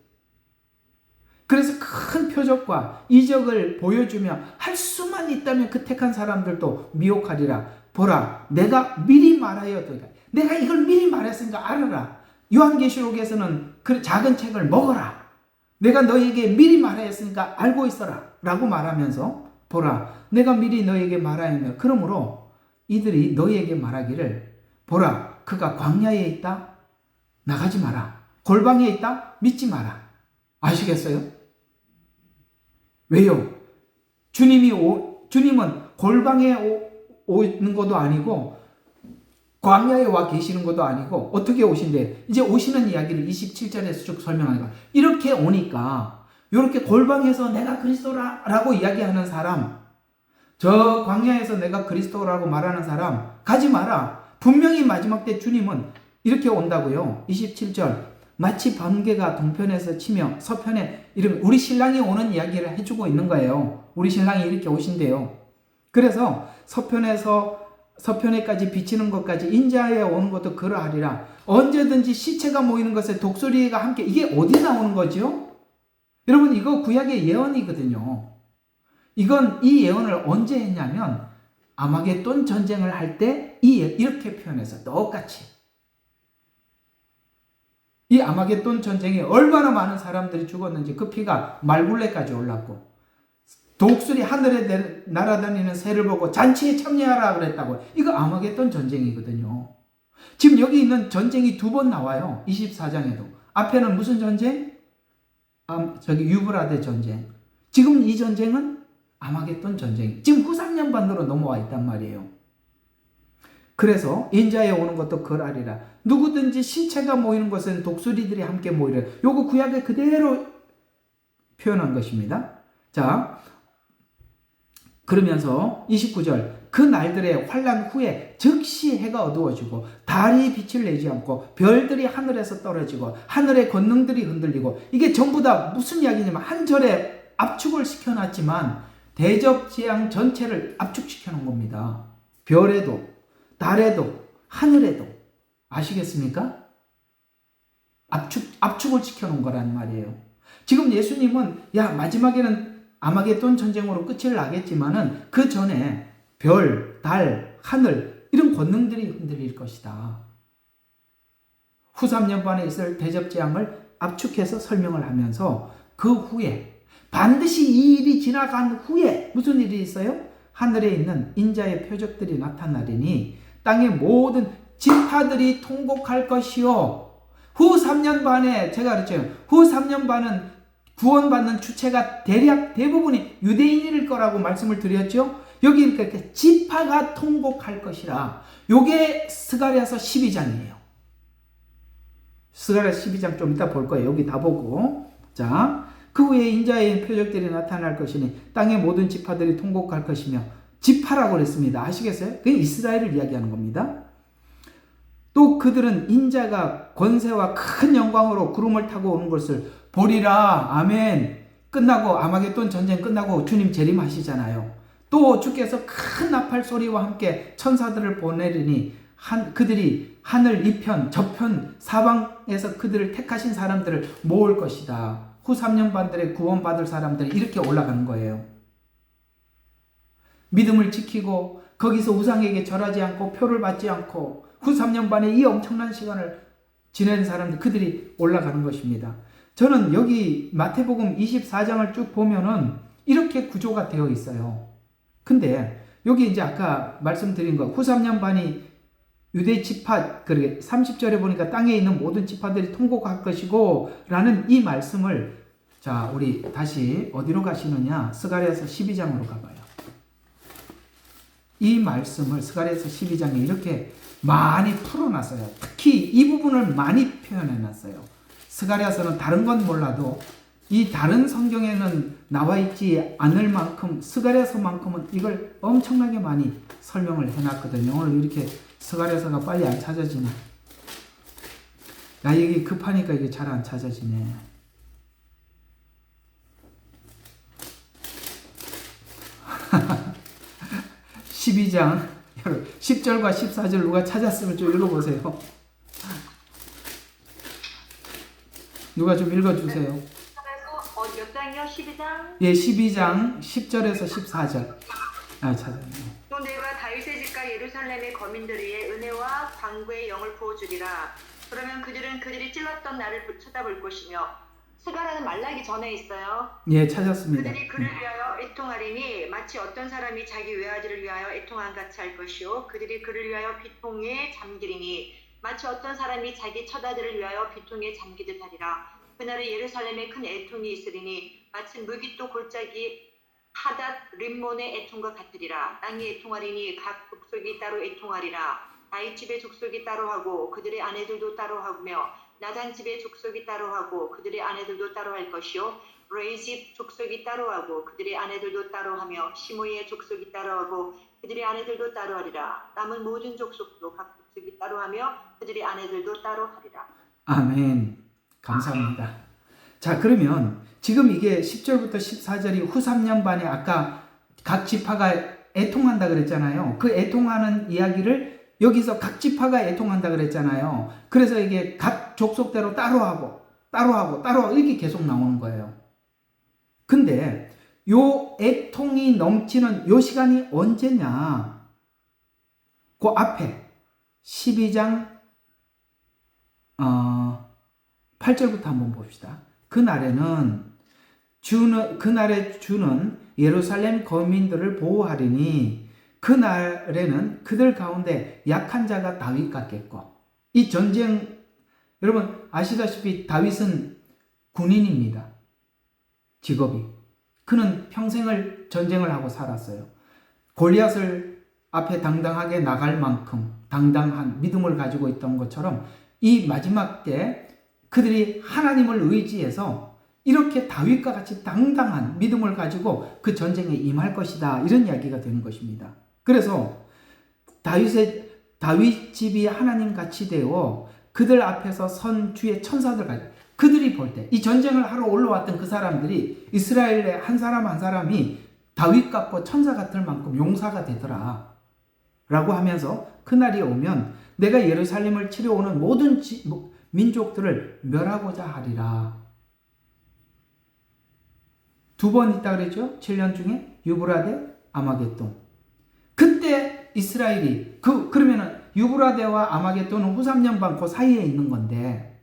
그래서 큰 표적과 이적을 보여주며 할 수만 있다면 그 택한 사람들도 미혹하리라. 보라, 내가 미리 말하여도, 내가 이걸 미리 말했으니까 알아라. 요한계시록에서는 그 작은 책을 먹어라. 내가 너에게 미리 말하였으니까 알고 있어라 라고 말하면서, 보라, 내가 미리 너에게 말하였네. 그러므로 이들이 너에게 말하기를, 보라, 그가 광야에 있다? 나가지 마라. 골방에 있다? 믿지 마라. 아시겠어요? 왜요? 주님은 골방에 오는 것도 아니고 광야에 와 계시는 것도 아니고 어떻게 오신대? 이제 오시는 이야기를 27절에서 쭉 설명하니까, 이렇게 오니까 이렇게 골방에서 내가 그리스도라고 이야기하는 사람, 저 광야에서 내가 그리스도라고 말하는 사람 가지 마라. 분명히 마지막 때 주님은 이렇게 온다고요. 27절, 마치 번개가 동편에서 치며 서편에 이러면 우리 신랑이 오는 이야기를 해주고 있는 거예요. 우리 신랑이 이렇게 오신대요. 그래서 서편에까지 비치는 것까지 인자에 오는 것도 그러하리라. 언제든지 시체가 모이는 것에 독수리가 함께, 이게 어디 나오는 거죠? 여러분, 이거 구약의 예언이거든요. 이 예언을 언제 했냐면 아마겟돈 전쟁을 할 때 이렇게 표현해서 똑같이, 이 아마겟돈 전쟁에 얼마나 많은 사람들이 죽었는지 그 피가 말굴레까지 올랐고, 독수리 하늘에 날아다니는 새를 보고 잔치에 참여하라 그랬다고. 이거 아마겟돈 전쟁이거든요. 지금 여기 있는 전쟁이 두 번 나와요. 24장에도. 앞에는 무슨 전쟁? 유브라데 전쟁. 지금 이 전쟁은 아마겟돈 전쟁. 지금 후삼년반으로 넘어와 있단 말이에요. 그래서 인자에 오는 것도 그러하리라. 누구든지 시체가 모이는 곳은 독수리들이 함께 모이라. 요거 구약에 그대로 표현한 것입니다. 자, 그러면서 29절, 그 날들의 환난 후에 즉시 해가 어두워지고 달이 빛을 내지 않고 별들이 하늘에서 떨어지고 하늘의 권능들이 흔들리고, 이게 전부 다 무슨 이야기냐면 한 절에 압축을 시켜놨지만 대접재앙 전체를 압축시켜 놓은 겁니다. 별에도 달에도 하늘에도. 아시겠습니까? 압축을 시켜 놓은 거란 말이에요. 지금 예수님은 마지막에는 아마겟돈 전쟁으로 끝을 나겠지만은 그 전에 별, 달, 하늘 이런 권능들이 흔들릴 것이다. 후 3년반에 있을 대접재앙을 압축해서 설명을 하면서 그 후에 반드시 이 일이 지나간 후에 무슨 일이 있어요? 하늘에 있는 인자의 표적들이 나타나리니 땅의 모든 지파들이 통곡할 것이요. 후 3년 반에 제가 그랬죠. 후 3년 반은 구원받는 주체가 대부분이 유대인일 거라고 말씀을 드렸죠. 여기 이렇게 지파가 통곡할 것이라. 요게 스가랴서 12장이에요. 스가랴서 12장 좀 이따 볼 거예요. 여기 다 보고. 자, 그 후에 인자의 표적들이 나타날 것이니 땅의 모든 지파들이 통곡할 것이며, 지파라고 그랬습니다. 아시겠어요? 그게 이스라엘을 이야기하는 겁니다. 또 그들은 인자가 권세와 큰 영광으로 구름을 타고 오는 것을 보리라. 아멘. 끝나고 아마겟돈 전쟁 끝나고 주님 재림하시잖아요. 또 주께서 큰 나팔 소리와 함께 천사들을 보내리니 그들이 하늘 이편 저편 사방에서 그들을 택하신 사람들을 모을 것이다. 후 3년반들의 구원받을 사람들이 이렇게 올라가는 거예요. 믿음을 지키고 거기서 우상에게 절하지 않고 표를 받지 않고 후 3년반에 이 엄청난 시간을 지낸 사람들, 그들이 올라가는 것입니다. 저는 여기 마태복음 24장을 쭉 보면은 이렇게 구조가 되어 있어요. 근데 여기 이제 아까 말씀드린 거, 후 3년반이 유대 지파, 그러게 30절에 보니까 땅에 있는 모든 지파들이 통곡할 것이고 라는 이 말씀을, 자, 우리 다시 어디로 가시느냐? 스가랴서 12장으로 가봐요. 이 말씀을 스가랴서 12장에 이렇게 많이 풀어놨어요. 특히 이 부분을 많이 표현해놨어요. 스가랴서는 다른 건 몰라도 이 다른 성경에는 나와 있지 않을 만큼 스가랴서만큼은 이걸 엄청나게 많이 설명을 해놨거든요. 오늘 이렇게 스가랴서가 빨리 안 찾아지네. 나 여기 급하니까 이게 잘 안 찾아지네. 12장 10절과 14절 누가 찾았으면 좀 읽어보세요. 누가 좀 읽어주세요. 몇 장이요? 12장? 예, 12장 10절에서 14절. 아, 찾았네요. 또 내가 다윗의 집과 예루살렘의 거민들 위에 은혜와 방구의 영을 부어주리라. 그러면 그들은 그들이 찔렀던 나를 쳐다볼 것이며, 스가라는 말라기 전에 있어요. 예, 찾았습니다. 그들이 그를 위하여 애통하리니 마치 어떤 사람이 자기 외아들을 위하여 애통한 같이 할 것이요, 그들이 그를 위하여 비통에 잠기리니 마치 어떤 사람이 자기 처자들을 위하여 비통에 잠기듯 하리라. 그날에 예루살렘에 큰 애통이 있으리니 마치 무기또 골짜기 하닷 림몬의 애통과 같으리라. 땅이 애통하리니 각 족속이 따로 애통하리라. 다윗 집의 족속이 따로 하고 그들의 아내들도 따로 하며, 나단 집의 족속이 따로 하고 그들의 아내들도 따로 할 것이요, 레이 집 족속이 따로 하고 그들의 아내들도 따로 하며, 시므이의 족속이 따로 하고 그들의 아내들도 따로 하리라. 남은 모든 족속도 각 족속이 따로 하며 그들의 아내들도 따로 하리라. 아멘. 감사합니다. 자, 그러면 지금 이게 10절부터 14절이 후 3년 반에 아까 각 지파가 애통한다 그랬잖아요. 그 애통하는 이야기를 여기서 각 지파가 애통한다 그랬잖아요. 그래서 이게 각 족속대로 따로 하고 이렇게 계속 나오는 거예요. 근데 요 애통이 넘치는 요 시간이 언제냐? 그 앞에 12장 8절부터 한번 봅시다. 그날에 주는 예루살렘 거민들을 보호하리니 그날에는 그들 가운데 약한 자가 다윗 같겠고, 이 전쟁 여러분 아시다시피 다윗은 군인입니다. 직업이. 그는 평생을 전쟁을 하고 살았어요. 골리앗을 앞에 당당하게 나갈 만큼 당당한 믿음을 가지고 있던 것처럼 이 마지막 때 그들이 하나님을 의지해서 이렇게 다윗과 같이 당당한 믿음을 가지고 그 전쟁에 임할 것이다, 이런 이야기가 되는 것입니다. 그래서 다윗 집이 하나님 같이 되어 그들 앞에서 선 주의 천사들 가지고, 그들이 볼 때 이 전쟁을 하러 올라왔던 그 사람들이 이스라엘의 한 사람 한 사람이 다윗 같고 천사 같을 만큼 용사가 되더라 라고 하면서 그날이 오면 내가 예루살렘을 치러 오는 모든 민족들을 멸하고자 하리라. 두 번 있다 그랬죠? 7년 중에 유브라데, 아마겟돈. 그때 이스라엘이 그러면은 유브라데와 아마겟돈은 후 3년 반 그 사이에 있는 건데,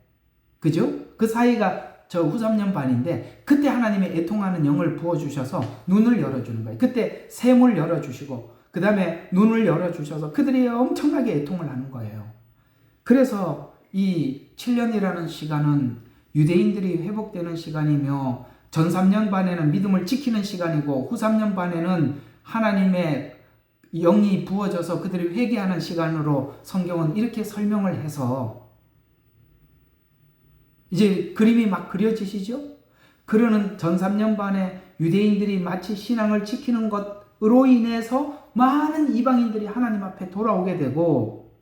그죠? 그 사이가 저 후 3년 반인데 그때 하나님의 애통하는 영을 부어주셔서 눈을 열어주는 거예요. 그때 샘을 열어주시고 그 다음에 눈을 열어주셔서 그들이 엄청나게 애통을 하는 거예요. 그래서 이 7년이라는 시간은 유대인들이 회복되는 시간이며, 전 3년 반에는 믿음을 지키는 시간이고 후 3년 반에는 하나님의 영이 부어져서 그들이 회개하는 시간으로 성경은 이렇게 설명을 해서, 이제 그림이 막 그려지시죠? 그러는 전 3년 반에 유대인들이 마치 신앙을 지키는 것으로 인해서 많은 이방인들이 하나님 앞에 돌아오게 되고,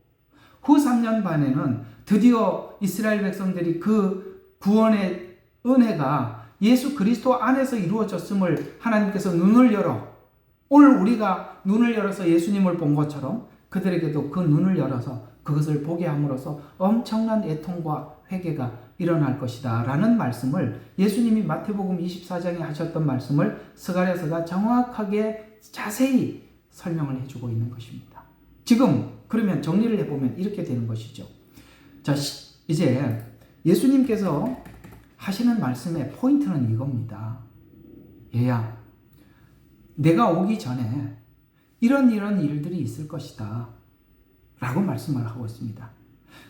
후 3년 반에는 드디어 이스라엘 백성들이 그 구원의 은혜가 예수 그리스도 안에서 이루어졌음을 하나님께서 눈을 열어, 오늘 우리가 눈을 열어서 예수님을 본 것처럼 그들에게도 그 눈을 열어서 그것을 보게 함으로써 엄청난 애통과 회개가 일어날 것이다 라는 말씀을 예수님이 마태복음 24장에 하셨던 말씀을 스가랴서가 정확하게 자세히 설명을 해주고 있는 것입니다. 지금 그러면 정리를 해보면 이렇게 되는 것이죠. 자, 이제 예수님께서 하시는 말씀의 포인트는 이겁니다. 얘야, 내가 오기 전에 이런 일들이 있을 것이다 라고 말씀을 하고 있습니다.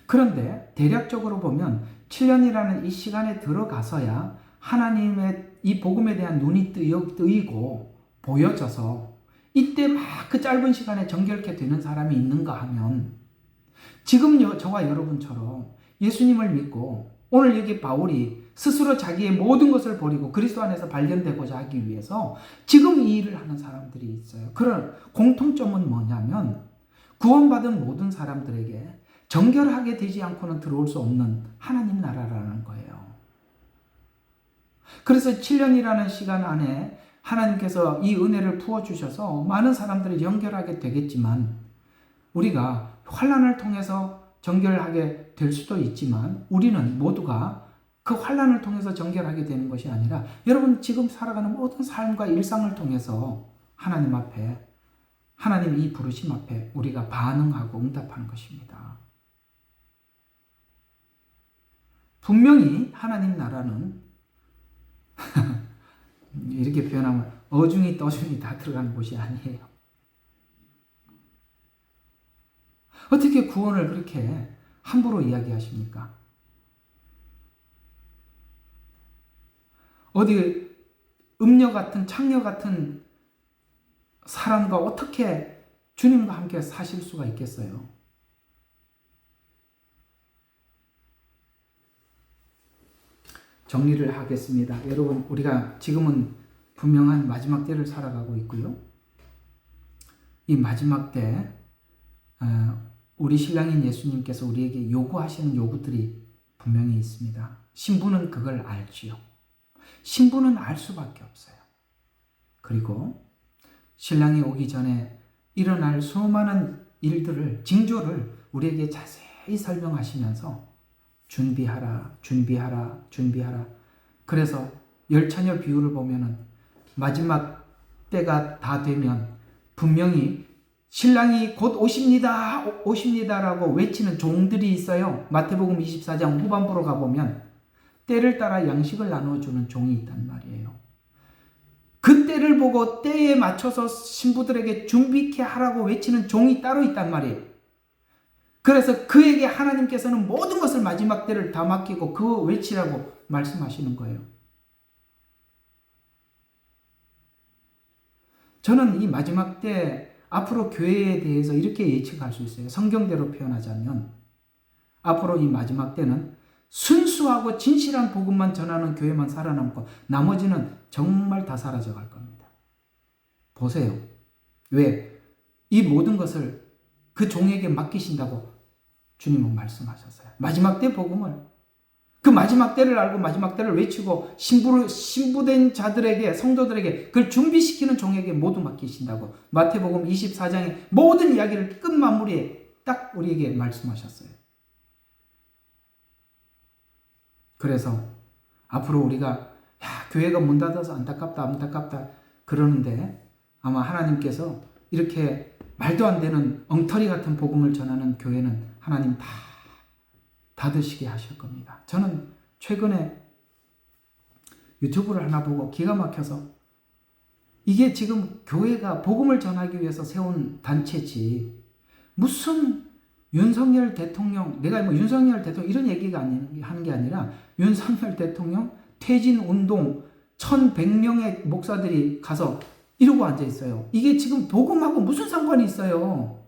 그런데 대략적으로 보면 7년이라는 이 시간에 들어가서야 하나님의 이 복음에 대한 눈이 뜨이고 보여져서 이때 막 그 짧은 시간에 정결케 되는 사람이 있는가 하면, 지금 저와 여러분처럼 예수님을 믿고 오늘 여기 바울이 스스로 자기의 모든 것을 버리고 그리스도 안에서 발견되고자 하기 위해서 지금 이 일을 하는 사람들이 있어요. 그런 공통점은 뭐냐면 구원받은 모든 사람들에게 정결하게 되지 않고는 들어올 수 없는 하나님 나라라는 거예요. 그래서 7년이라는 시간 안에 하나님께서 이 은혜를 부어주셔서 많은 사람들이 정결하게 되겠지만, 우리가 환난을 통해서 정결하게 될 수도 있지만, 우리는 모두가 그 환난을 통해서 정결하게 되는 것이 아니라, 여러분 지금 살아가는 모든 삶과 일상을 통해서 하나님 앞에, 하나님 이 부르심 앞에 우리가 반응하고 응답하는 것입니다. 분명히 하나님 나라는 이렇게 표현하면 어중이 떠중이 다 들어가는 곳이 아니에요. 어떻게 구원을 그렇게 함부로 이야기하십니까? 어디 음녀 같은 창녀 같은 사람과 어떻게 주님과 함께 사실 수가 있겠어요? 정리를 하겠습니다. 여러분, 우리가 지금은 분명한 마지막 때를 살아가고 있고요. 이 마지막 때 우리 신랑인 예수님께서 우리에게 요구하시는 요구들이 분명히 있습니다. 신부는 그걸 알지요. 신부는 알 수밖에 없어요. 그리고 신랑이 오기 전에 일어날 수많은 일들을, 징조를 우리에게 자세히 설명하시면서 준비하라, 준비하라, 준비하라. 그래서 열처녀 비유를 보면은 마지막 때가 다 되면 분명히 신랑이 곧 오십니다, 오십니다라고 외치는 종들이 있어요. 마태복음 24장 후반부로 가보면 때를 따라 양식을 나눠주는 종이 있단 말이에요. 그 때를 보고 때에 맞춰서 신부들에게 준비케 하라고 외치는 종이 따로 있단 말이에요. 그래서 그에게 하나님께서는 모든 것을 마지막 때를 다 맡기고 그 외치라고 말씀하시는 거예요. 저는 이 마지막 때 앞으로 교회에 대해서 이렇게 예측할 수 있어요. 성경대로 표현하자면 앞으로 이 마지막 때는 순수하고 진실한 복음만 전하는 교회만 살아남고 나머지는 정말 다 사라져 갈 겁니다. 보세요. 왜? 이 모든 것을 그 종에게 맡기신다고 주님은 말씀하셨어요. 마지막 때 복음을, 그 마지막 때를 알고 마지막 때를 외치고 신부된 자들에게, 성도들에게 그걸 준비시키는 종에게 모두 맡기신다고 마태복음 24장의 모든 이야기를 끝마무리에 딱 우리에게 말씀하셨어요. 그래서 앞으로 우리가 교회가 문 닫아서 안타깝다, 안타깝다 그러는데 아마 하나님께서 이렇게 말도 안 되는 엉터리 같은 복음을 전하는 교회는 하나님 다 닫으시게 하실 겁니다. 저는 최근에 유튜브를 하나 보고 기가 막혀서, 이게 지금 교회가 복음을 전하기 위해서 세운 단체지 무슨 윤석열 대통령, 내가 뭐 윤석열 대통령 이런 얘기가 하는 게 아니라 윤석열 대통령 퇴진운동 1100명의 목사들이 가서 이러고 앉아 있어요. 이게 지금 복음하고 무슨 상관이 있어요?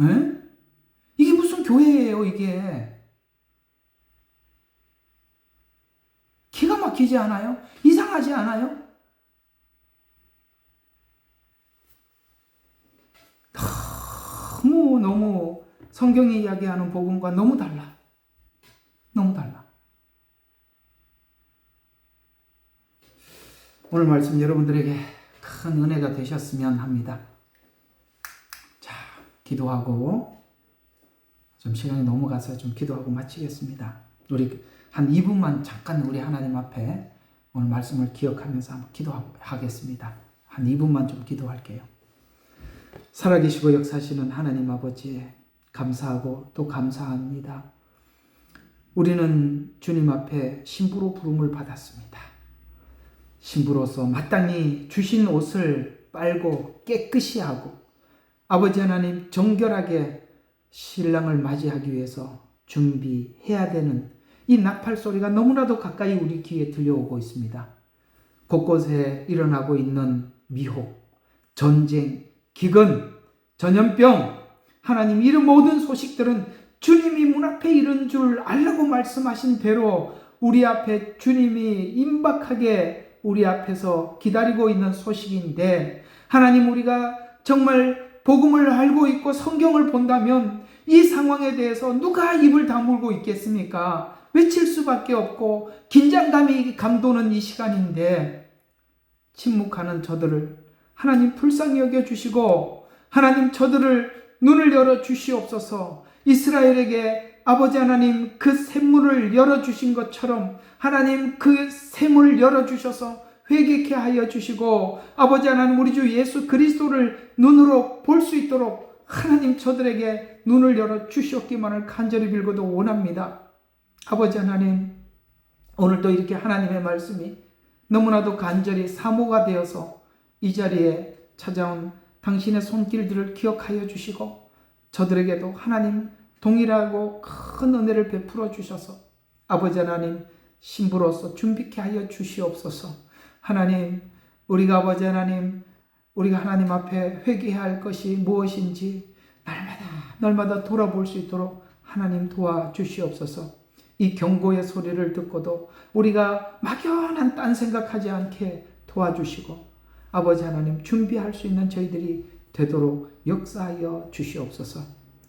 에? 이게 무슨 교회예요, 이게? 기가 막히지 않아요? 이상하지 않아요? 너무 성경이 이야기하는 복음과 너무 달라. 너무 달라. 오늘 말씀 여러분들에게 큰 은혜가 되셨으면 합니다. 자, 기도하고 좀 시간이 넘어가서 좀 기도하고 마치겠습니다. 우리 한 2분만 잠깐 우리 하나님 앞에 오늘 말씀을 기억하면서 한번 기도하겠습니다. 한 2분만 좀 기도할게요. 살아계시고 역사하시는 하나님 아버지, 감사하고 또 감사합니다. 우리는 주님 앞에 신부로 부름을 받았습니다. 신부로서 마땅히 주신 옷을 빨고 깨끗이 하고 아버지 하나님 정결하게 신랑을 맞이하기 위해서 준비해야 되는 이 나팔 소리가 너무나도 가까이 우리 귀에 들려오고 있습니다. 곳곳에 일어나고 있는 미혹, 전쟁, 기근, 전염병, 하나님 이런 모든 소식들은 주님이 문 앞에 이른 줄 알라고 말씀하신 대로 우리 앞에 주님이 임박하게 우리 앞에서 기다리고 있는 소식인데, 하나님 우리가 정말 복음을 알고 있고 성경을 본다면 이 상황에 대해서 누가 입을 다물고 있겠습니까? 외칠 수밖에 없고 긴장감이 감도는 이 시간인데 침묵하는 저들을 하나님 불쌍히 여겨주시고 하나님 저들을 눈을 열어 주시옵소서. 이스라엘에게 아버지 하나님 그 샘문을 열어주신 것처럼 하나님 그 샘을 열어주셔서 회개케 하여 주시고 아버지 하나님 우리 주 예수 그리스도를 눈으로 볼 수 있도록 하나님 저들에게 눈을 열어 주시옵기만을 간절히 빌고도 원합니다. 아버지 하나님 오늘도 이렇게 하나님의 말씀이 너무나도 간절히 사모가 되어서 이 자리에 찾아온 당신의 손길들을 기억하여 주시고 저들에게도 하나님 동일하고 큰 은혜를 베풀어 주셔서 아버지 하나님 신부로서 준비케 하여 주시옵소서. 하나님 우리가 아버지 하나님 우리가 하나님 앞에 회개해야 할 것이 무엇인지 날마다 돌아볼 수 있도록 하나님 도와주시옵소서. 이 경고의 소리를 듣고도 우리가 막연한 딴 생각하지 않게 도와주시고 아버지 하나님 준비할 수 있는 저희들이 되도록 역사하여 주시옵소서.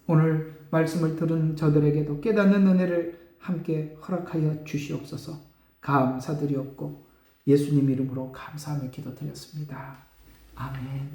오늘 말씀을 들은 저들에게도 깨닫는 은혜를 함께 허락하여 주시옵소서. 감사드리옵고 예수님 이름으로 감사하며 기도드렸습니다. 아멘.